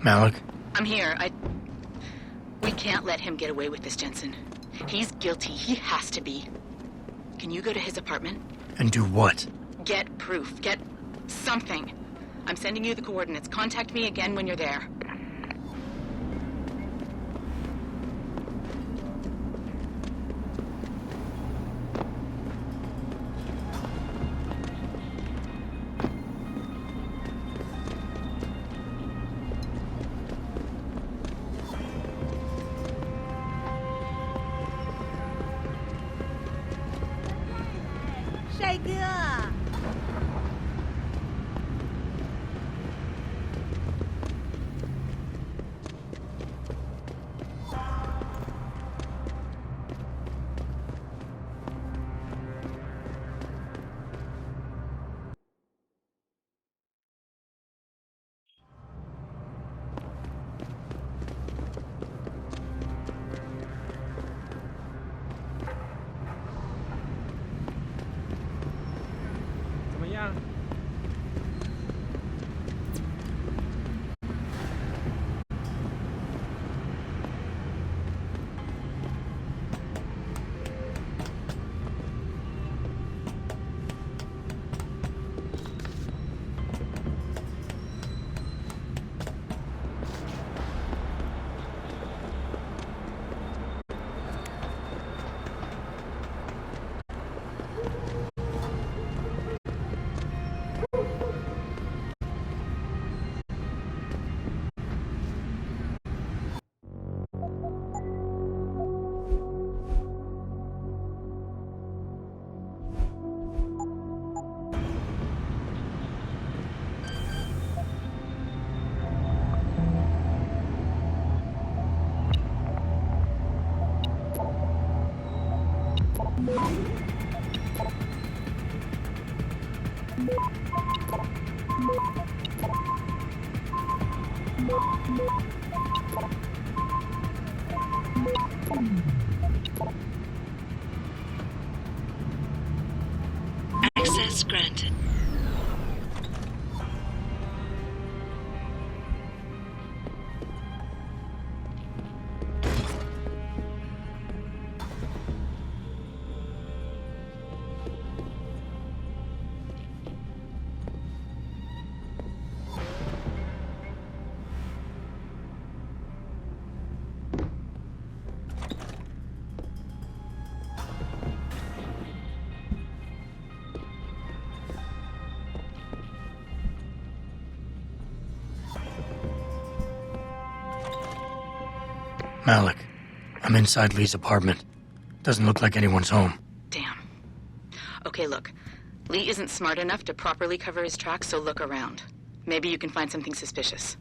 Malik? I'm here. We can't let him get away with this, Jensen. He's guilty. He has to be. Can you go to his apartment? And do what? Get proof. Get something. I'm sending you the coordinates. Contact me again when you're there. Access granted. Malik, I'm inside Lee's apartment. Doesn't look like anyone's home. Damn. Okay, look. Lee isn't smart enough to properly cover his tracks, so look around. Maybe you can find something suspicious.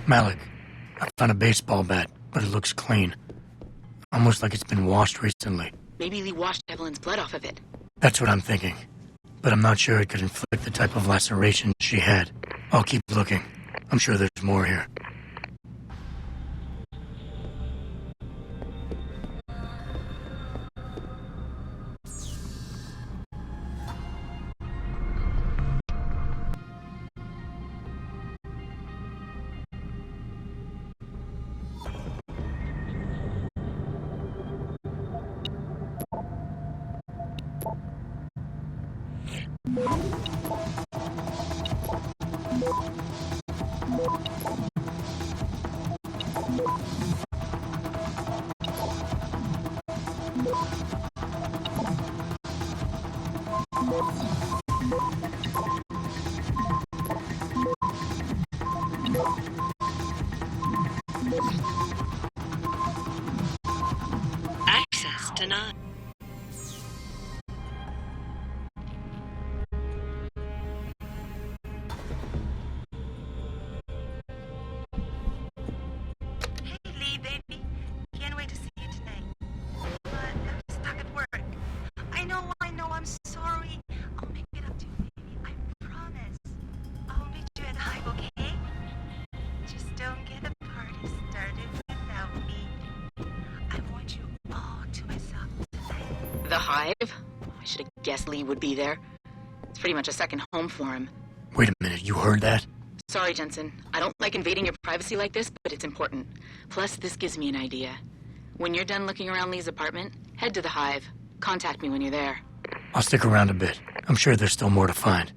Malik, I found a baseball bat, but it looks clean. Almost like it's been washed recently. Maybe Lee washed Evelyn's blood off of it. That's what I'm thinking. But I'm not sure it could inflict the type of laceration she had. I'll keep looking. I'm sure there's more here. Access denied. Hey, Lee, baby. Can't wait to see you tonight. But I'm stuck at work. I know, I'm sorry. I'll make it up to you, baby. I promise. I'll meet you at Hive, okay? Just don't get the party started without me. I want you all to myself tonight. The Hive? I should have guessed Lee would be there. It's pretty much a second home for him. Wait a minute, you heard that? Sorry, Jensen. I don't like invading your privacy like this, but it's important. Plus, this gives me an idea. When you're done looking around Lee's apartment, head to the Hive. Contact me when you're there. I'll stick around a bit. I'm sure there's still more to find.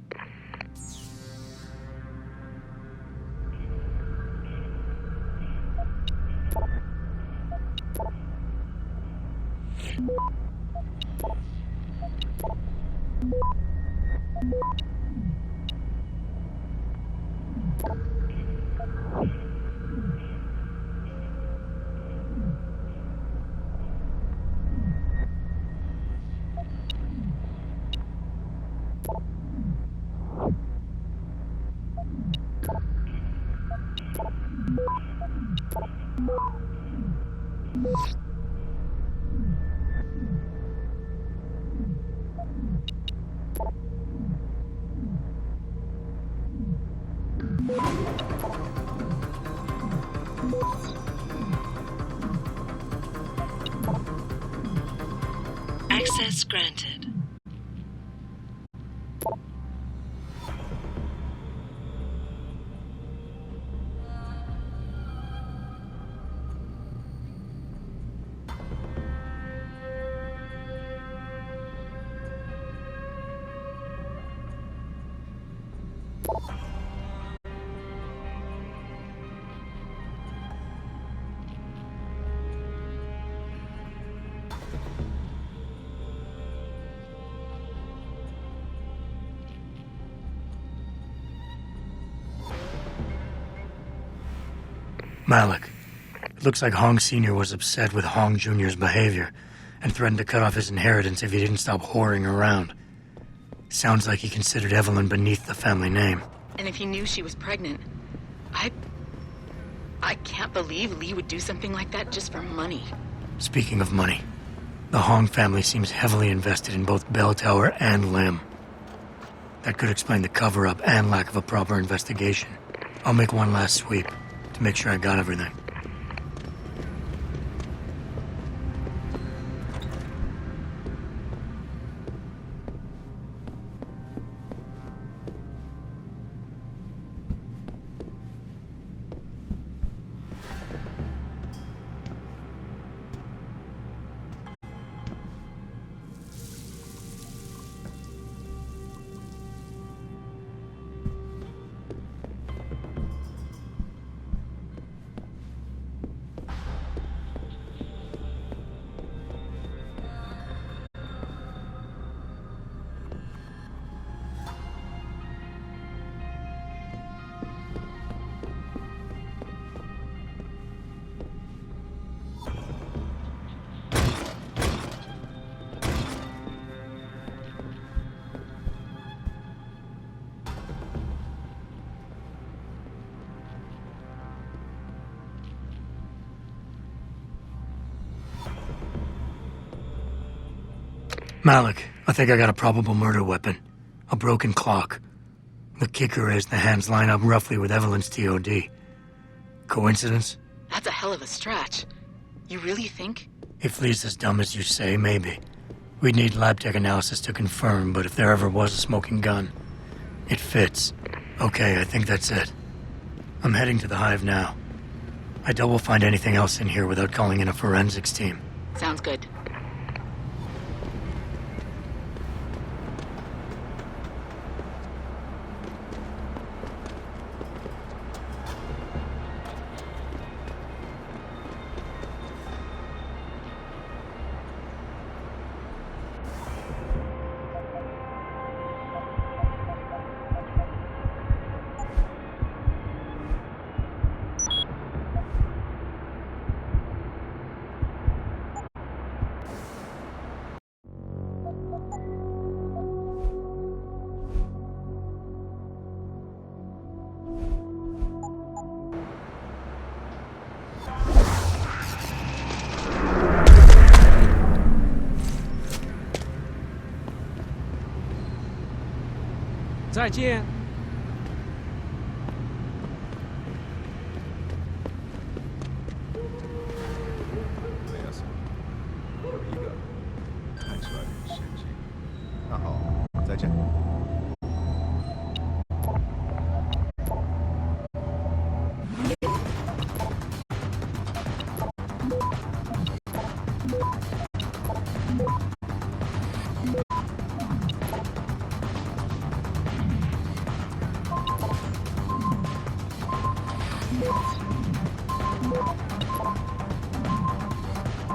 Access granted. Malik, it looks like Hong Sr. was upset with Hong Jr.'s behavior and threatened to cut off his inheritance if he didn't stop whoring around. Sounds like he considered Evelyn beneath the family name. And if he knew she was pregnant, I can't believe Lee would do something like that just for money. Speaking of money, the Hong family seems heavily invested in both Bell Tower and Lim. That could explain the cover-up and lack of a proper investigation. I'll make one last sweep to make sure I got everything. Malik, I think I got a probable murder weapon. A broken clock. The kicker is the hands line up roughly with Evelyn's TOD. Coincidence? That's a hell of a stretch. You really think? If Lee's as dumb as you say, maybe. We'd need lab tech analysis to confirm, but if there ever was a smoking gun, it fits. Okay, I think that's it. I'm heading to the Hive now. I doubt we'll find anything else in here without calling in a forensics team. Sounds good.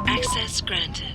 Access granted.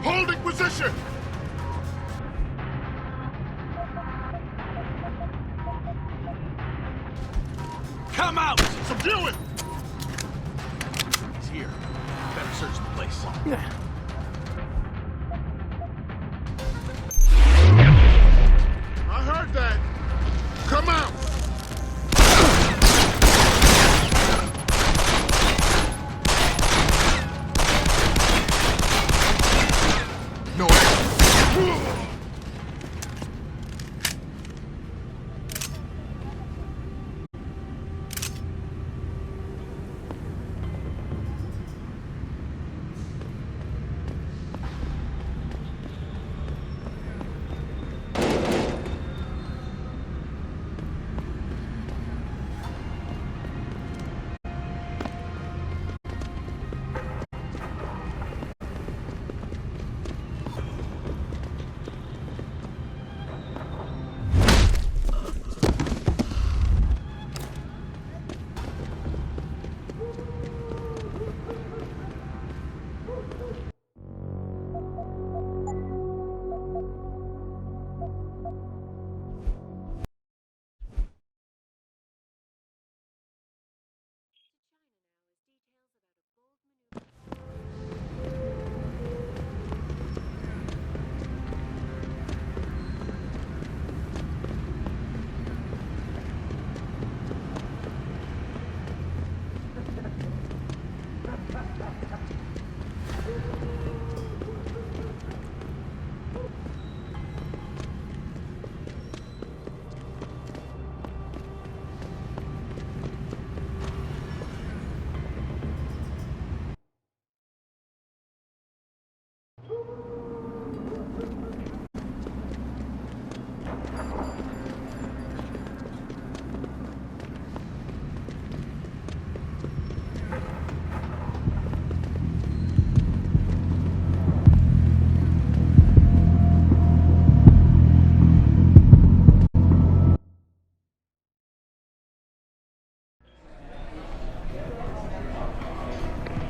Holding position! Come out! Subdue it! He's here. Better search the place. I heard that! Come out! No action!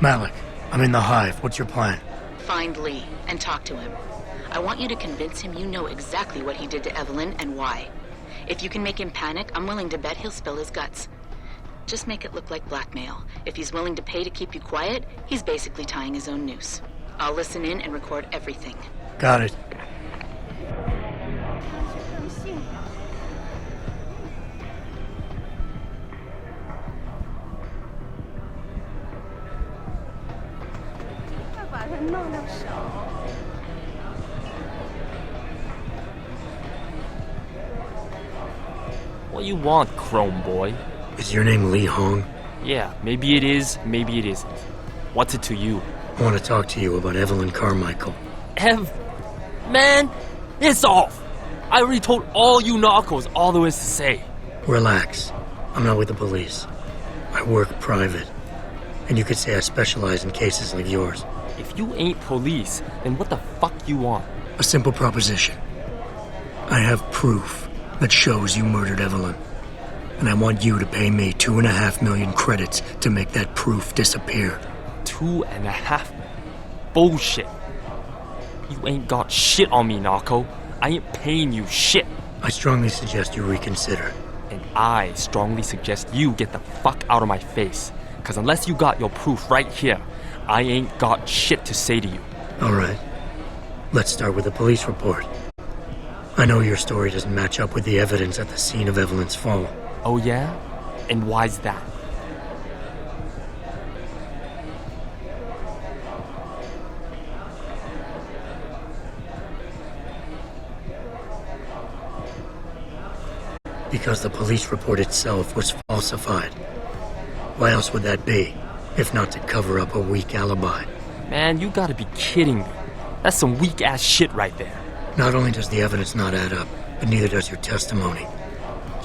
Malik, I'm in the hive. What's your plan? Find Lee and talk to him. I want you to convince him you know exactly what he did to Evelyn and why. If you can make him panic, I'm willing to bet he'll spill his guts. Just make it look like blackmail. If he's willing to pay to keep you quiet, he's basically tying his own noose. I'll listen in and record everything. Got it. What you want, Chrome Boy? Is your name Lee Hong? Yeah, maybe it is, maybe it isn't. What's it to you? I want to talk to you about Evelyn Carmichael. Man, it's off! I already told all you narcos all there is to say. Relax. I'm not with the police. I work private. And you could say I specialize in cases like yours. If you ain't police, then what the fuck you want? A simple proposition. I have proof that shows you murdered Evelyn. And I want you to pay me 2.5 million credits to make that proof disappear. 2.5? Bullshit. You ain't got shit on me, narco. I ain't paying you shit. I strongly suggest you reconsider. And I strongly suggest you get the fuck out of my face. Cause unless you got your proof right here, I ain't got shit to say to you. Alright. Let's start with the police report. I know your story doesn't match up with the evidence at the scene of Evelyn's fall. Oh yeah? And why's that? Because the police report itself was falsified. Why else would that be, if not to cover up a weak alibi? Man, you gotta be kidding me. That's some weak-ass shit right there. Not only does the evidence not add up, but neither does your testimony.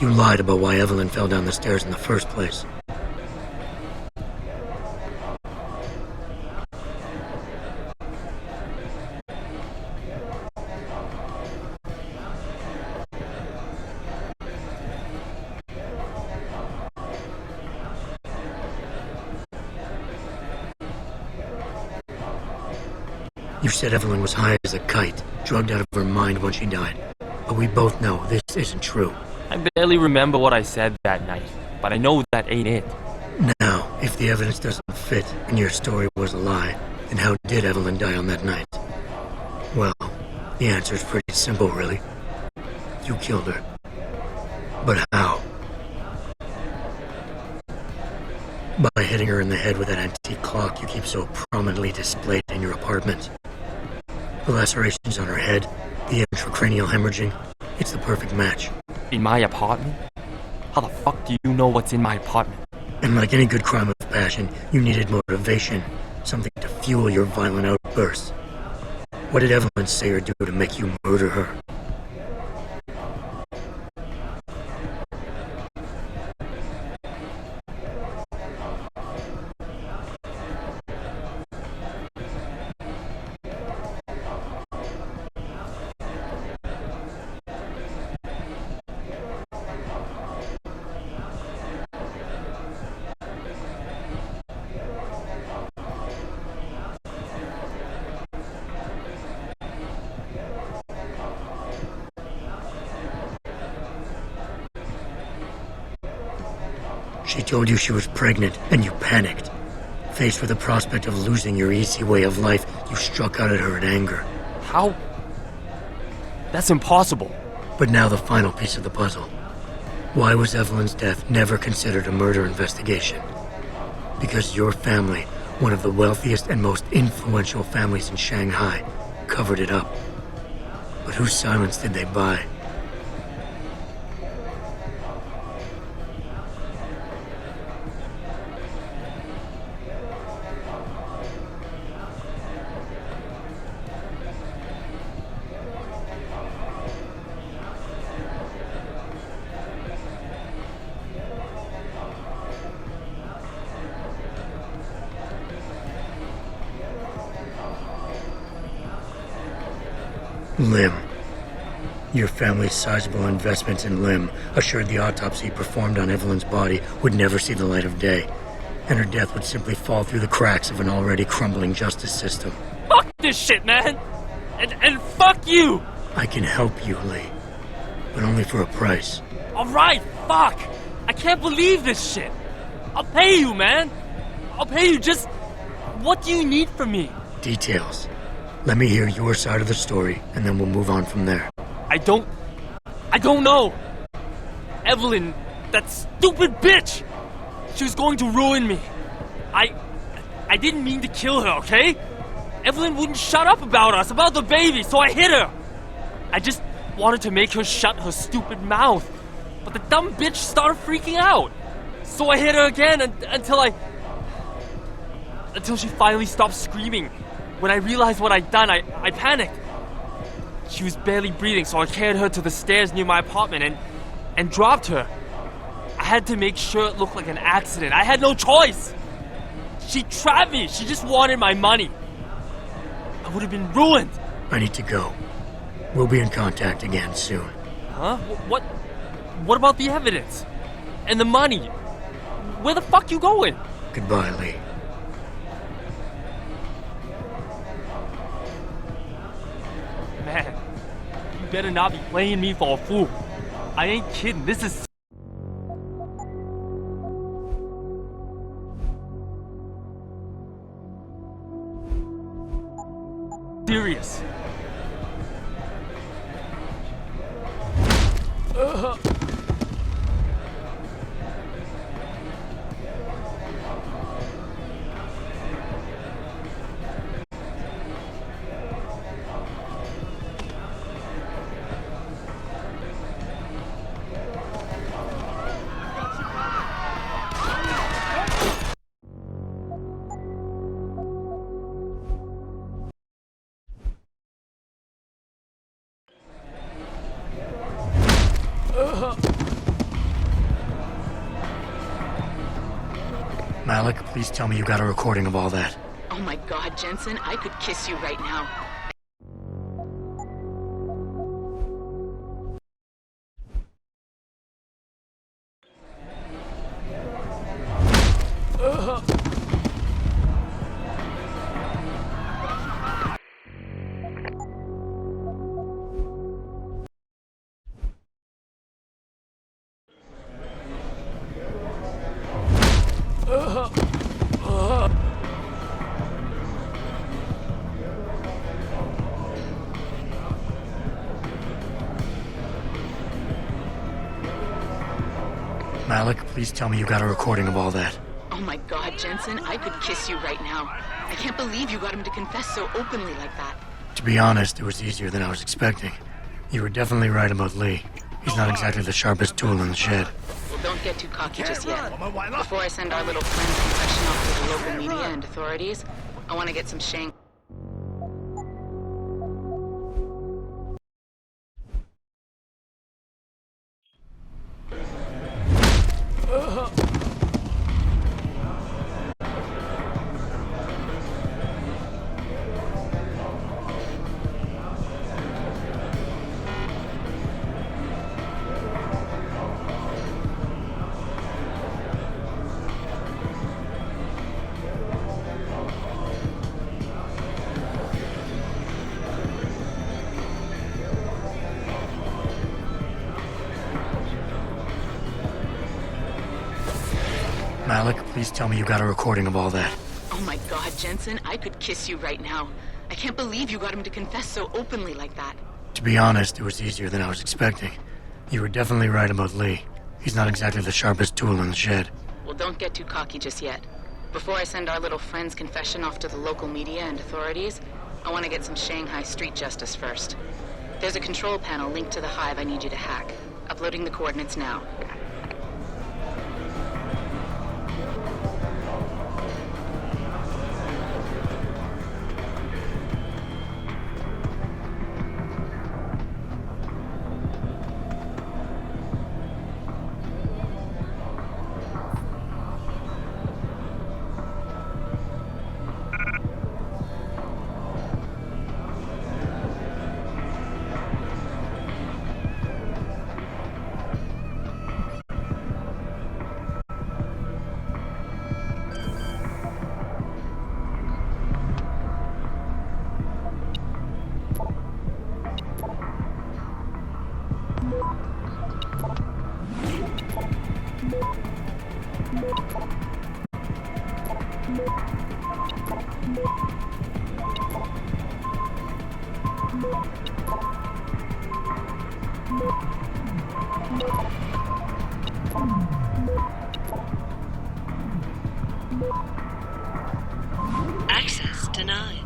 You lied about why Evelyn fell down the stairs in the first place. You said Evelyn was high as a kite, drugged out of her mind when she died. But we both know this isn't true. I barely remember what I said that night, but I know that ain't it. Now, if the evidence doesn't fit and your story was a lie, then how did Evelyn die on that night? Well, the answer is pretty simple, really. You killed her. But how? By hitting her in the head with that antique clock you keep so prominently displayed in your apartment. The lacerations on her head, the intracranial hemorrhaging, it's the perfect match. In my apartment? How the fuck do you know what's in my apartment? And like any good crime of passion, you needed motivation, something to fuel your violent outbursts. What did Evelyn say or do to make you murder her? She told you she was pregnant, and you panicked. Faced with the prospect of losing your easy way of life, you struck out at her in anger. How? That's impossible. But now the final piece of the puzzle. Why was Evelyn's death never considered a murder investigation? Because your family, one of the wealthiest and most influential families in Shanghai, covered it up. But whose silence did they buy? Lim. Your family's sizable investments in Lim assured the autopsy performed on Evelyn's body would never see the light of day, and her death would simply fall through the cracks of an already crumbling justice system. Fuck this shit, man! And fuck you! I can help you, Lee. But only for a price. Alright, fuck! I can't believe this shit! I'll pay you, man! I'll pay you, just... What do you need from me? Details. Let me hear your side of the story, and then we'll move on from there. I don't know! Evelyn, that stupid bitch! She was going to ruin me. I didn't mean to kill her, okay? Evelyn wouldn't shut up about us, about the baby, so I hit her! I just wanted to make her shut her stupid mouth. But the dumb bitch started freaking out. So I hit her again until she finally stopped screaming. When I realized what I'd done, I panicked. She was barely breathing, so I carried her to the stairs near my apartment and dropped her. I had to make sure it looked like an accident. I had no choice. She trapped me. She just wanted my money. I would have been ruined. I need to go. We'll be in contact again soon. Huh? What about the evidence? And the money? Where the fuck you going? Goodbye, Lee. Man, you better not be playing me for a fool. I ain't kidding. This is serious. Malik, please tell me you got a recording of all that. Oh my God, Jensen, I could kiss you right now. Malik, please tell me you got a recording of all that. Oh my God, Jensen, I could kiss you right now. I can't believe you got him to confess so openly like that. To be honest, it was easier than I was expecting. You were definitely right about Lee. He's not exactly the sharpest tool in the shed. Well, don't get too cocky just yet. Before I send our little friend's confession off to the local media and authorities, I want to get some Shang. Malik, please tell me you got a recording of all that. Oh my God, Jensen, I could kiss you right now. I can't believe you got him to confess so openly like that. To be honest, it was easier than I was expecting. You were definitely right about Lee. He's not exactly the sharpest tool in the shed. Well, don't get too cocky just yet. Before I send our little friend's confession off to the local media and authorities, I want to get some Shanghai street justice first. There's a control panel linked to the hive I need you to hack. Uploading the coordinates now. Access denied.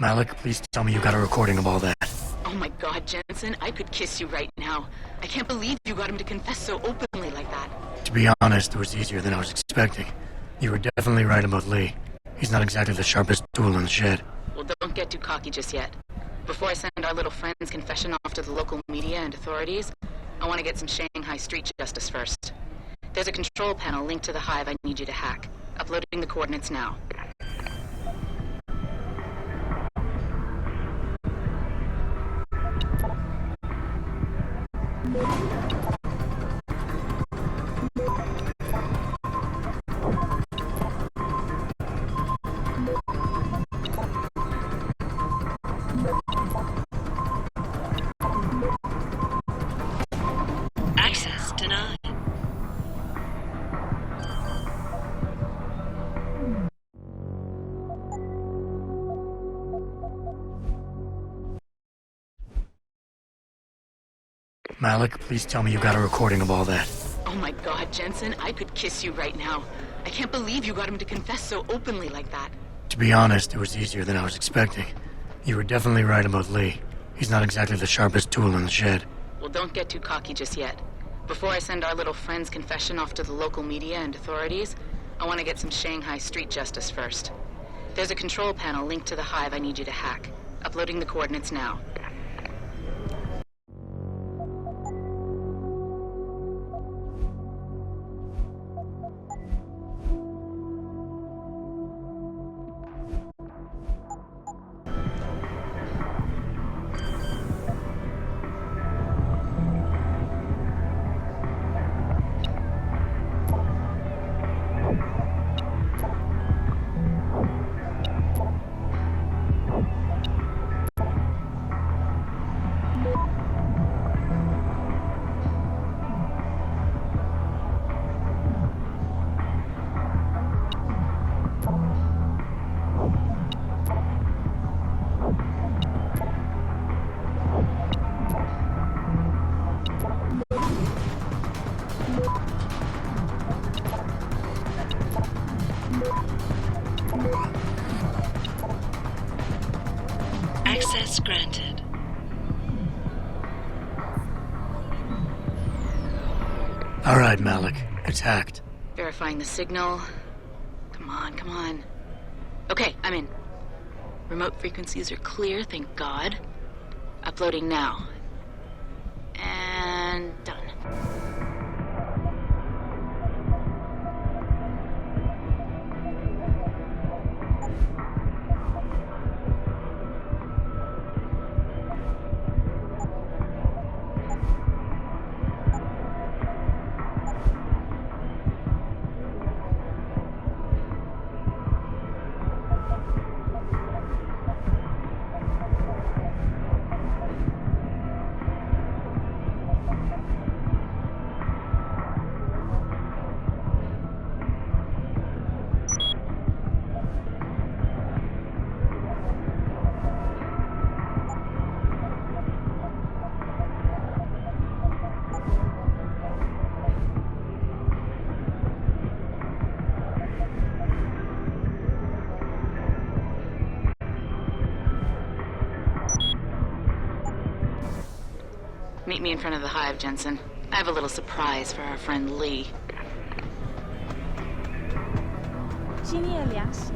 Malik, please tell me you got a recording of all that. Oh my God, Jensen, I could kiss you right now. I can't believe you got him to confess so openly like that. To be honest, it was easier than I was expecting. You were definitely right about Lee. He's not exactly the sharpest tool in the shed. Well, don't get too cocky just yet. Before I send our little friend's confession off to the local media and authorities, I want to get some Shanghai street justice first. There's a control panel linked to the hive I need you to hack. Uploading the coordinates now. Access denied. Malik, please tell me you got a recording of all that. Oh my God, Jensen, I could kiss you right now. I can't believe you got him to confess so openly like that. To be honest, it was easier than I was expecting. You were definitely right about Lee. He's not exactly the sharpest tool in the shed. Well, don't get too cocky just yet. Before I send our little friend's confession off to the local media and authorities, I want to get some Shanghai street justice first. There's a control panel linked to the hive I need you to hack. Uploading the coordinates now. Access granted. All right, Malik. It's hacked. Verifying the signal. Come on, come on. Okay, I'm in. Remote frequencies are clear, thank God. Uploading now. And done. Meet me in front of the hive, Jensen. I have a little surprise for our friend Lee. 今夜良心。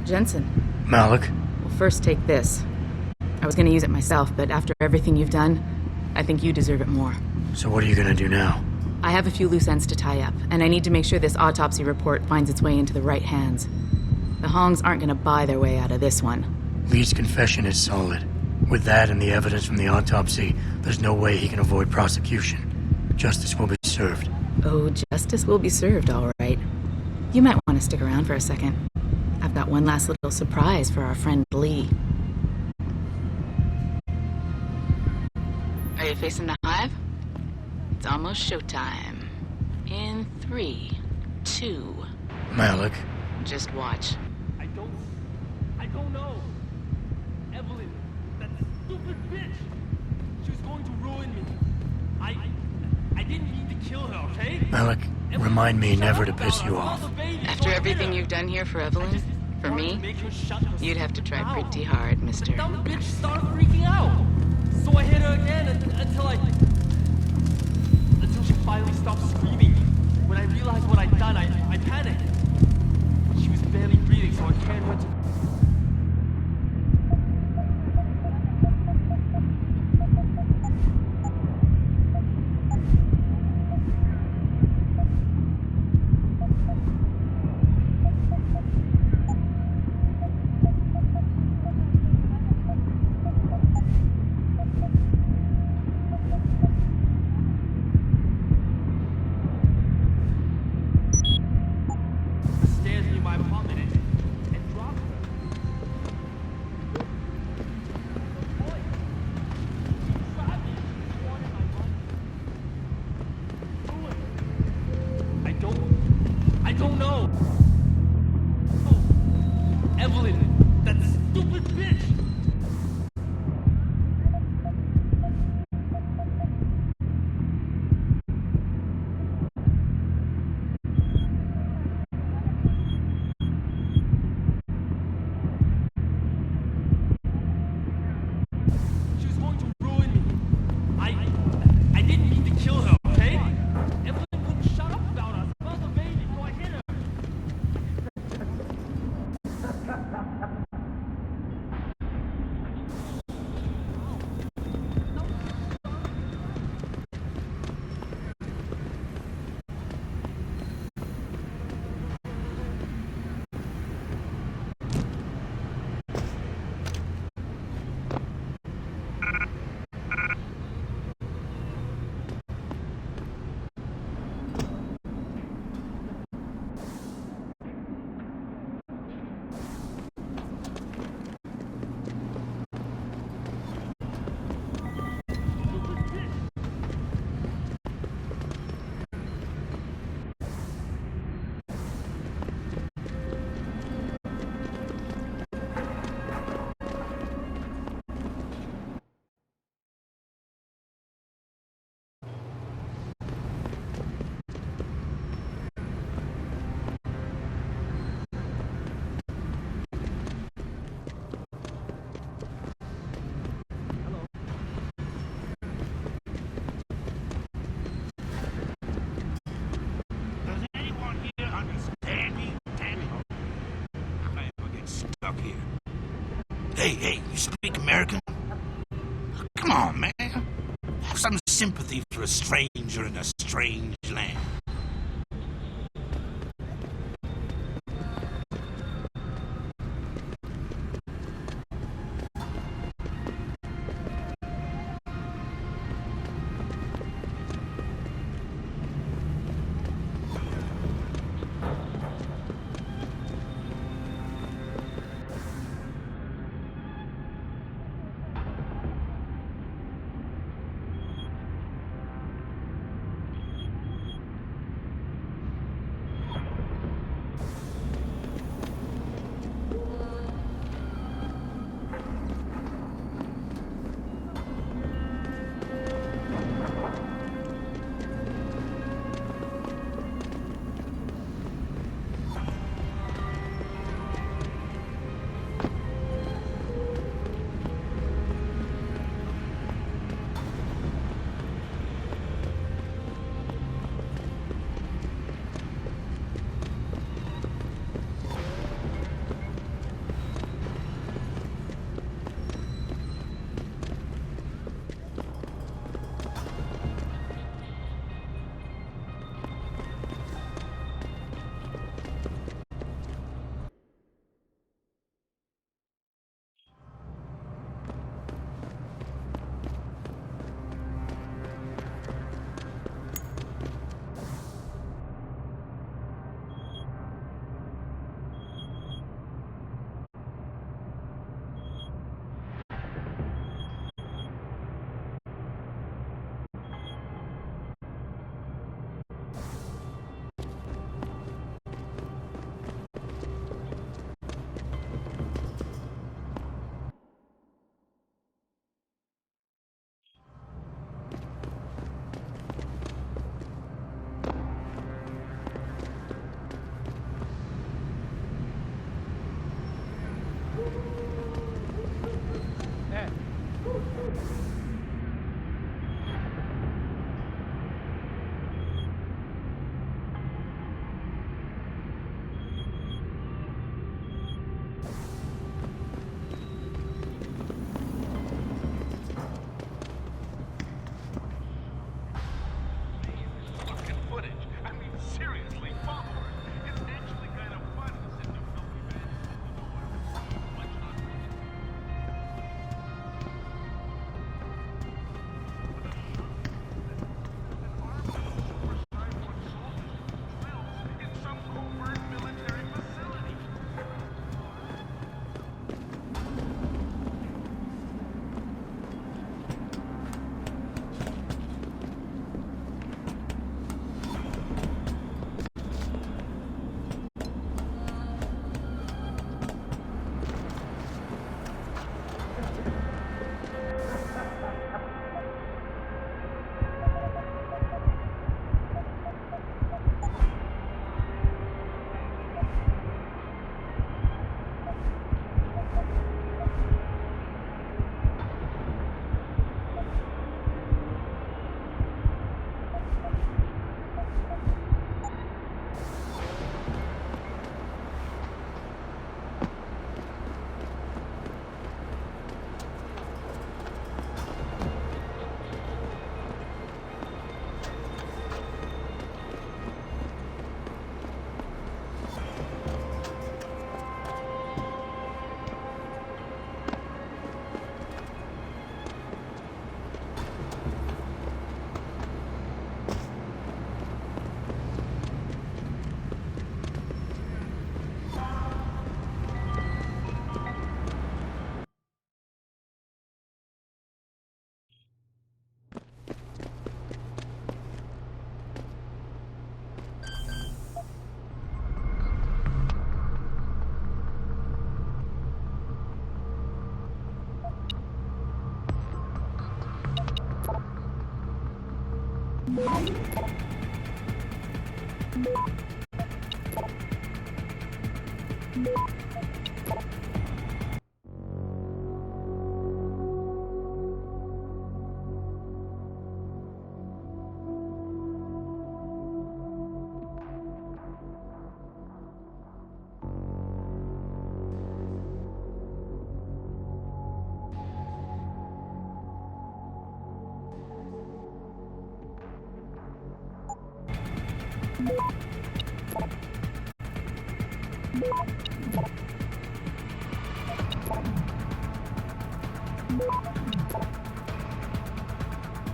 Jensen. Malik? Well, first take this. I was gonna use it myself, but after everything you've done, I think you deserve it more. So what are you gonna do now? I have a few loose ends to tie up, and I need to make sure this autopsy report finds its way into the right hands. The Hongs aren't gonna buy their way out of this one. Lee's confession is solid. With that and the evidence from the autopsy, there's no way he can avoid prosecution. Justice will be served. Oh, justice will be served, all right. You might want to stick around for a second. I've got one last little surprise for our friend Lee. Are you facing the hive? It's almost showtime. In 3, 2... Malik? Just watch. I don't know. Evelyn, that stupid bitch. She was going to ruin me. I didn't mean to kill her, okay? Alec, remind me never to piss you off. After everything you've done here for Evelyn, for me, you'd have to try pretty hard, mister. The dumb bitch started freaking out. So I hit her again until she finally stopped screaming. When I realized what I'd done, I panicked. She was barely breathing, so I Karen went to... I don't know. Oh, Evelyn, that stupid bitch. She was going to ruin me. I didn't mean to kill her, okay? Evelyn wouldn't shut up about us, about the baby, so I hit her. Does anyone here understand me? Damn it. I ever get stuck here. Hey, you speak American? Come on, man. Have some sympathy for a stranger in a strange land.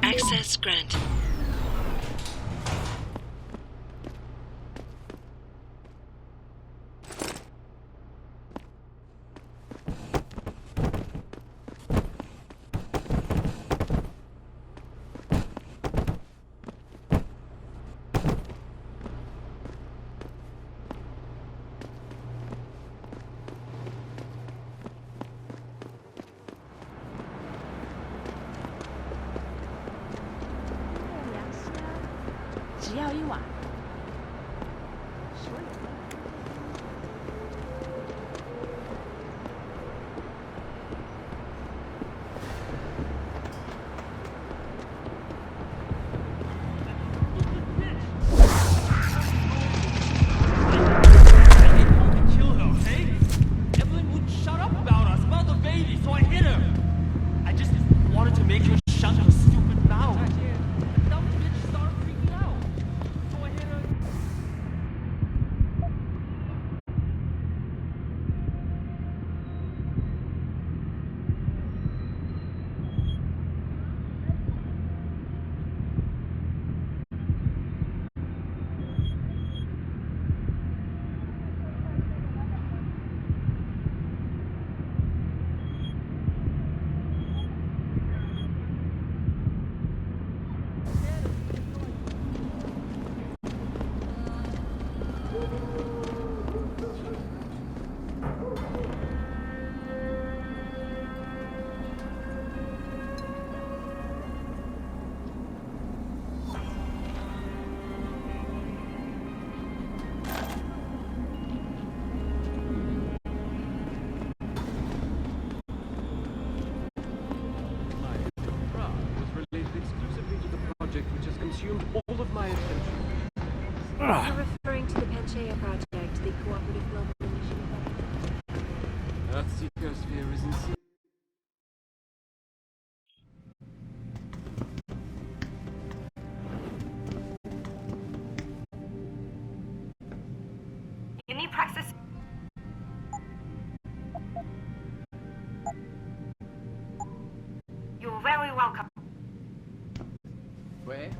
Access granted. Which has consumed all of my attention. You're referring to the Panchaea project, the cooperative global initiative. Earth's ecosphere is in You need praxis. You're very welcome. Where?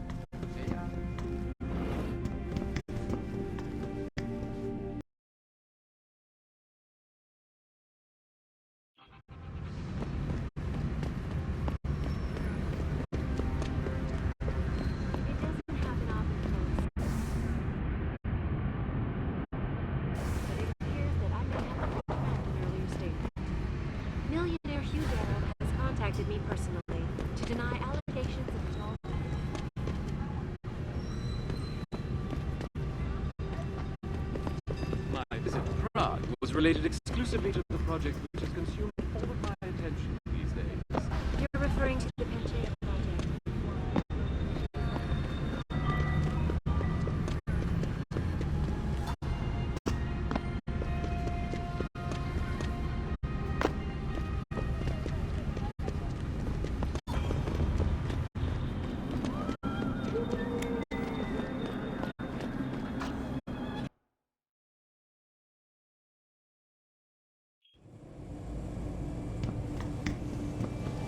Me personally to deny allegations of involvement. My visit to Prague was related exclusively to the project which has consumed all of my attention these days. You're referring to the Panchaea project.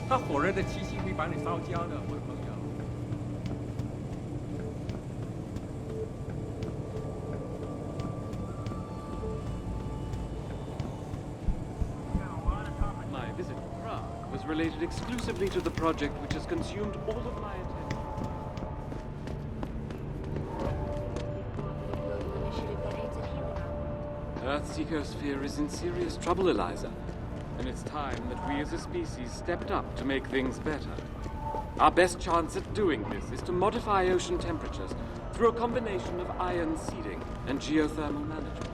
他火热的气息会把你烧焦的，我的朋友。My visit to Prague was related exclusively to the project which has consumed all of my attention. Earth's ecosphere is in serious trouble, Eliza. And it's time that we as a species stepped up to make things better. Our best chance at doing this is to modify ocean temperatures through a combination of ion seeding and geothermal management.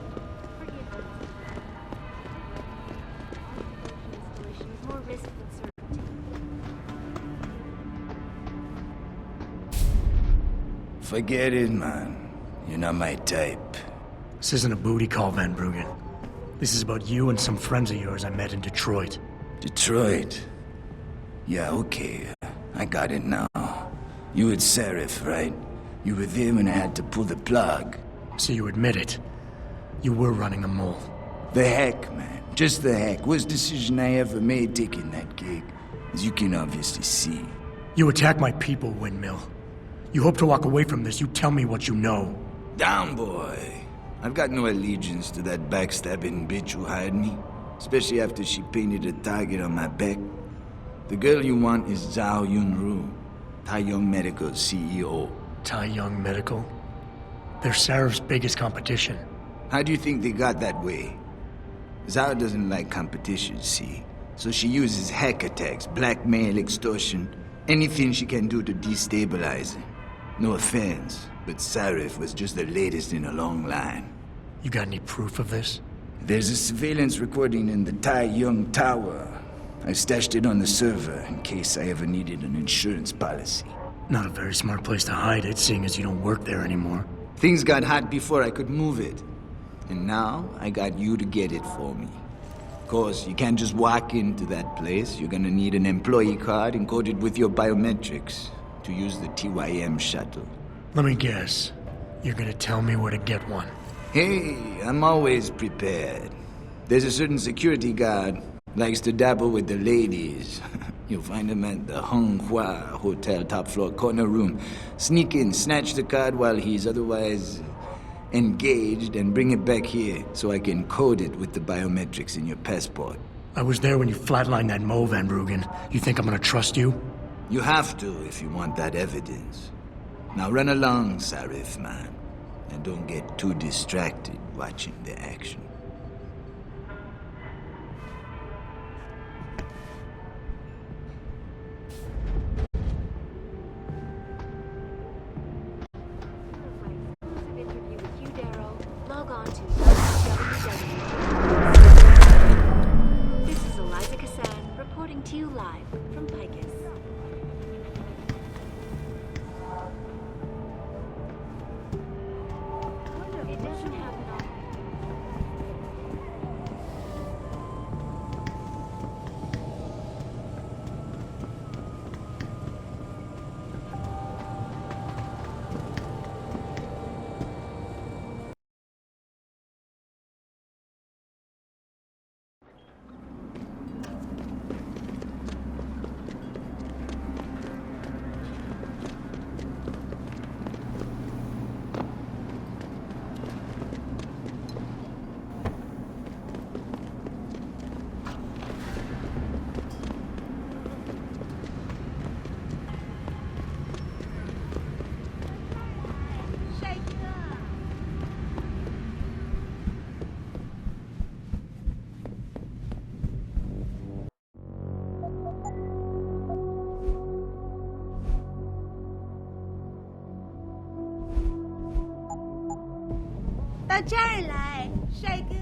Installation is more risk than certainty. Forget it, man. You're not my type. This isn't a booty call, Van Bruggen. This is about you and some friends of yours I met in Detroit. Detroit? Yeah, okay. I got it now. You with Serif, right? You were there when I had to pull the plug. So you admit it. You were running a mole. The heck, man. Just the heck. Worst decision I ever made taking that gig. As you can obviously see. You attack my people, Windmill. You hope to walk away from this. You tell me what you know. Down, boy. I've got no allegiance to that backstabbing bitch who hired me. Especially after she painted a target on my back. The girl you want is Zhao Yunru, Tai Yong Medical's CEO. Tai Yong Medical? They're Sarif's biggest competition. How do you think they got that way? Zhao doesn't like competition, see? So she uses hack attacks, blackmail, extortion, anything she can do to destabilize him. No offense, but Sarif was just the latest in a long line. You got any proof of this? There's a surveillance recording in the Tai Yong Tower. I stashed it on the server in case I ever needed an insurance policy. Not a very smart place to hide it, seeing as you don't work there anymore. Things got hot before I could move it. And now, I got you to get it for me. Of course, you can't just walk into that place. You're gonna need an employee card encoded with your biometrics to use the TYM shuttle. Let me guess. You're gonna tell me where to get one. Hey, I'm always prepared. There's a certain security guard. Likes to dabble with the ladies. You'll find him at the Hung Hua Hotel top floor corner room. Sneak in, snatch the card while he's otherwise engaged, and bring it back here so I can code it with the biometrics in your passport. I was there when you flatlined that Mo, Van Bruggen. You think I'm gonna trust you? You have to if you want that evidence. Now run along, Sarif, man. And don't get too distracted watching the action. To you live from Picus. It doesn't happen often.到这儿来，帅哥。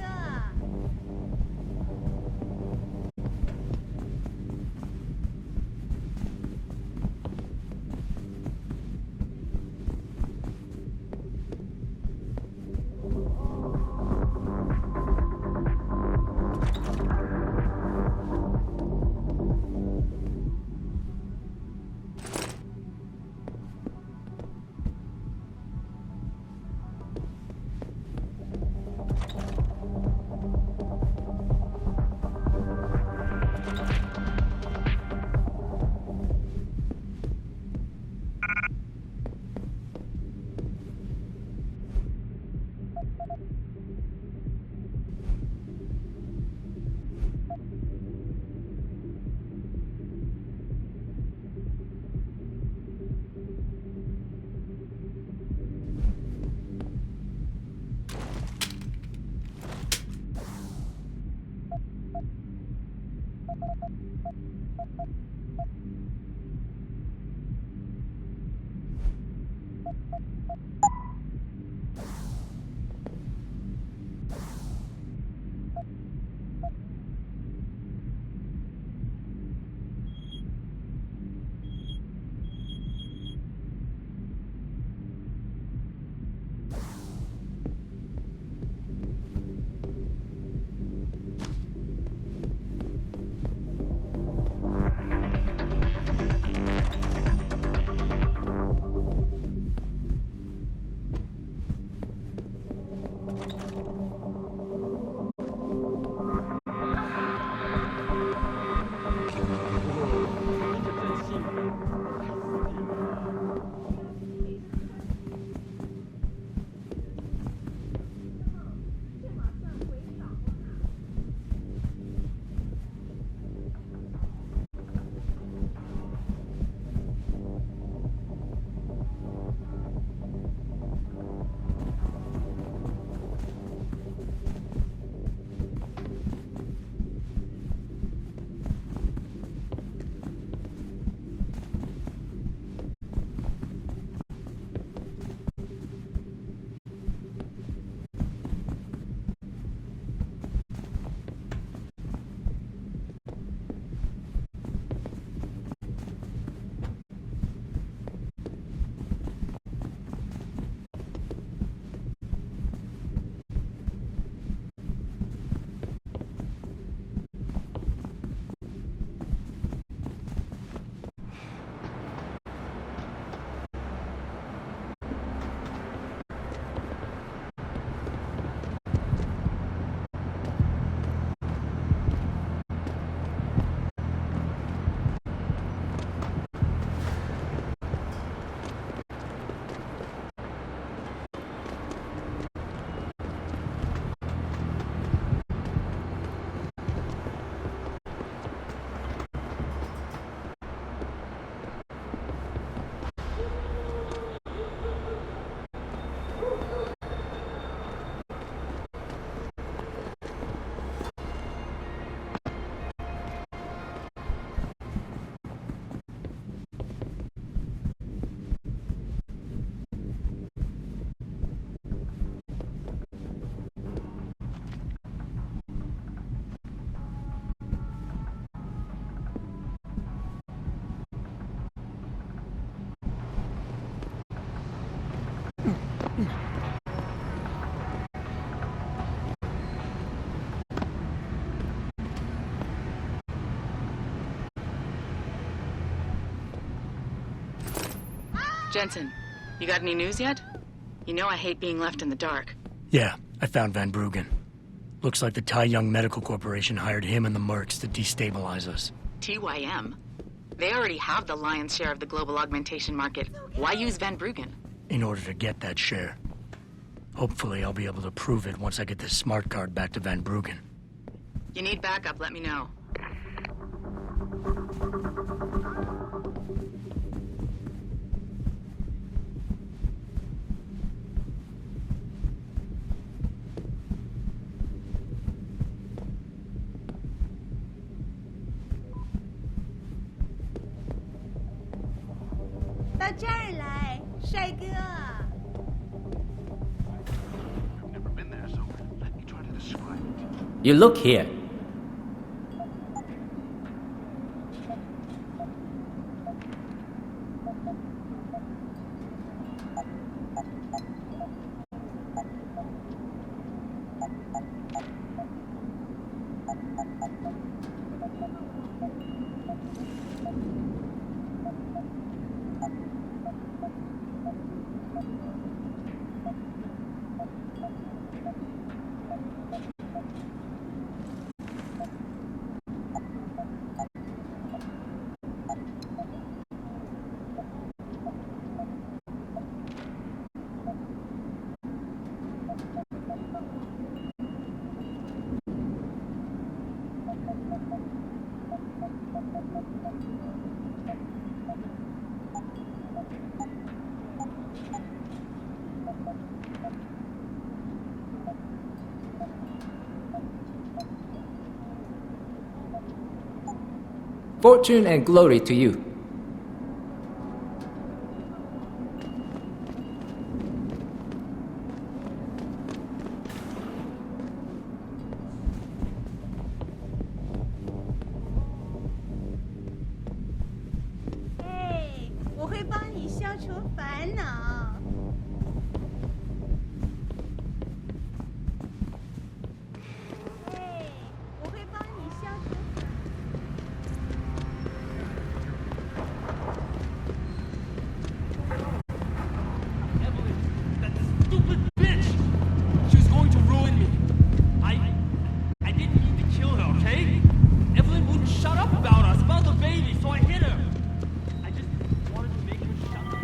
Jensen, you got any news yet? You know I hate being left in the dark. Yeah, I found Van Bruggen. Looks like the Tai Young Medical Corporation hired him and the Mercs to destabilize us. TYM? They already have the lion's share of the global augmentation market. Why use Van Bruggen? In order to get that share. Hopefully I'll be able to prove it once I get this smart card back to Van Bruggen. You need backup, let me know. You look here. Fortune and glory to you. 除烦恼。嘿，我会帮你消除。Stupid bitch! She was going to ruin me. I didn't mean to kill her, okay? Evelyn wouldn't shut up about us, about the baby, so I hit her. I just wanted to make her shut up.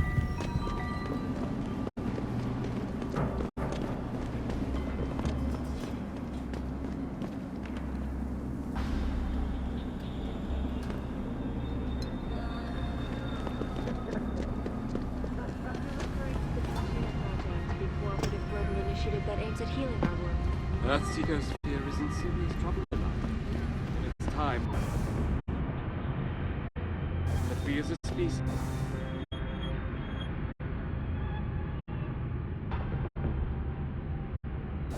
That aims at healing our world. Earth's ecosphere is in serious trouble tonight. And it's time that we as a species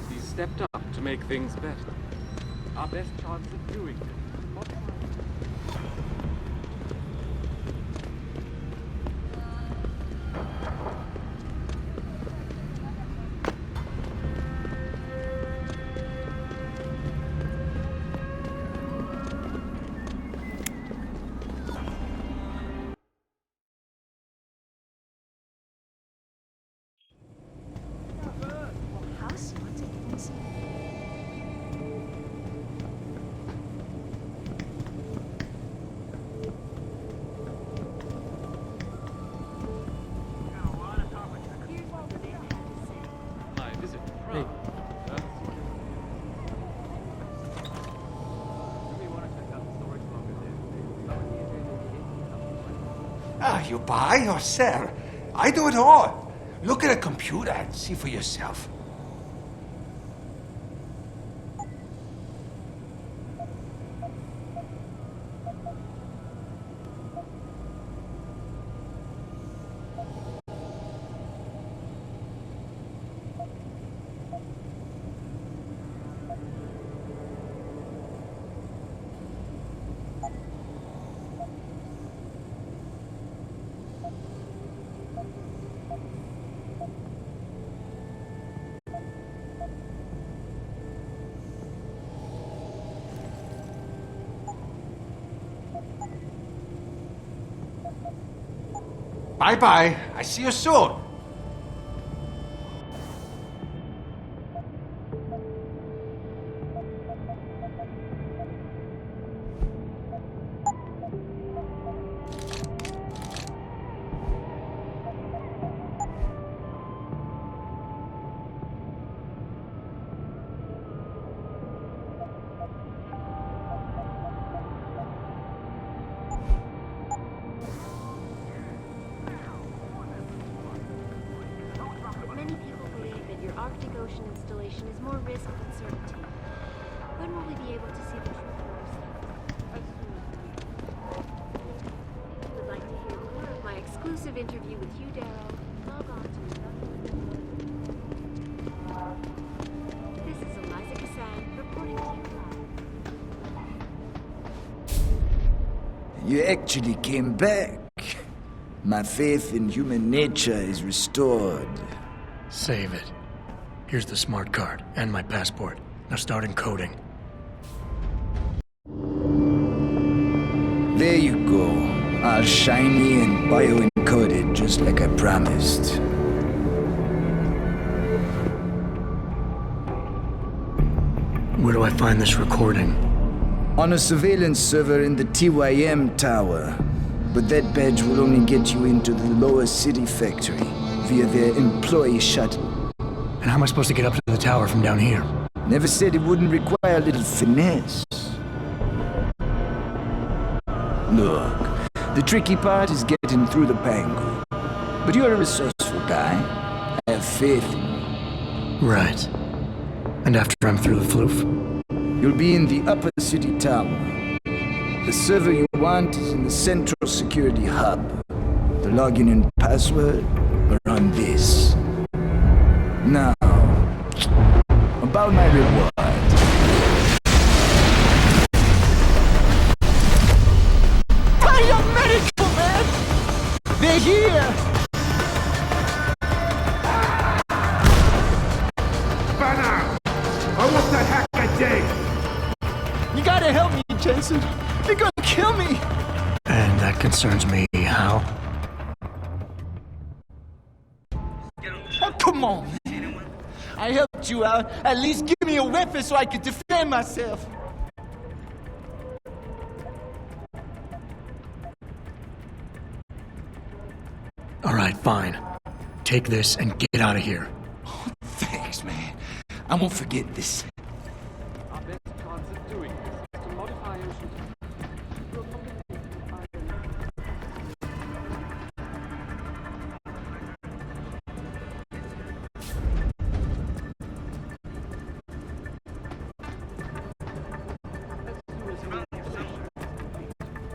we stepped up to make things better. Our best chance of doing it is to modify. You buy or sell? I do it all. Look at a computer and see for yourself. Bye-bye. I see you soon. Many people believe that your Arctic Ocean installation is more risk than certainty. When will we be able to see the truth for ourselves? If you would like to hear more of my exclusive interview with Hugh Darrow, log on to This is Eliza Cassan reporting to you live. You actually came back. My faith in human nature is restored. Save it. Here's the smart card and my passport. Now start encoding. There you go. All shiny and bio-encoded, just like I promised. Where do I find this recording? On a surveillance server in the TYM tower. But that badge will only get you into the lower city factory via their employee shuttle. And how am I supposed to get up to the tower from down here? Never said it wouldn't require a little finesse. Look, the tricky part is getting through the Pangu. But you're a resourceful guy. I have faith in you. Right. And after I'm through the floof? You'll be in the upper city tower. The server you want is in the central security hub. The login and password are on this. Now, about my reward. Biomedical, man! They're here! listen. They're gonna kill me. And that concerns me. How? Oh, come on, man. I helped you out. At least give me a weapon so I can defend myself. All right, fine. Take this and get out of here. Thanks, man. I won't forget this. Our best chance of doing this is to modify ocean through a combination of iron.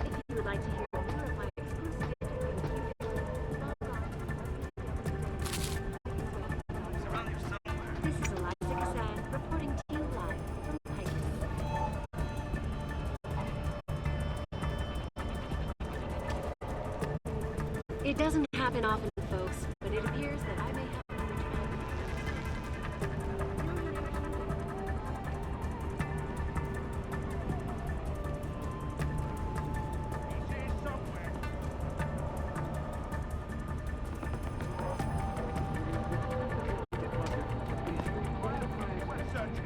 If you would like to hear more of my exclusive This is Eliza Cassan reporting to you live from Pike. It doesn't happen often, folks, but it appears that I may have another trial.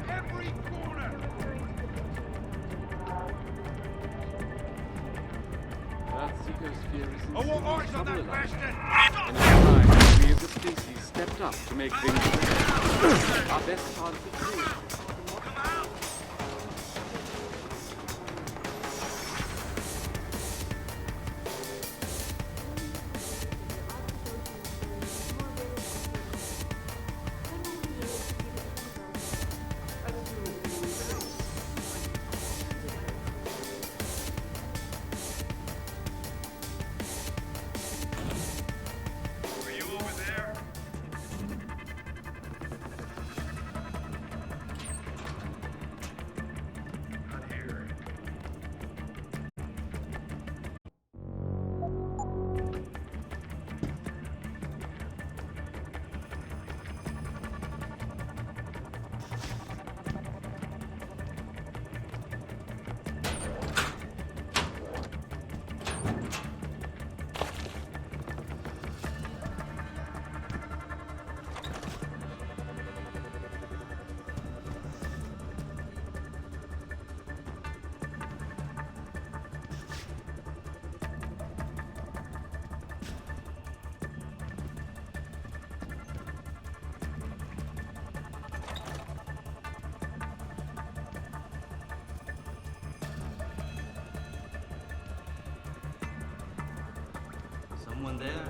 Every corner! Earth's ecosphere is in I want serious eyes on trouble that alive. bastard! And it's time we as a species stepped up to make things better. Our best chance of doing it. Someone there?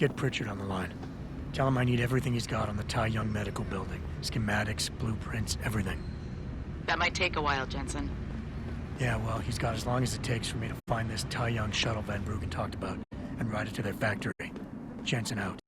Get Pritchard on the line. Tell him I need everything he's got on the Tai Young Medical Building. Schematics, blueprints, everything. That might take a while, Jensen. Yeah, well, he's got as long as it takes for me to find this Tai Young shuttle Van Bruggen talked about and ride it to their factory. Jensen out.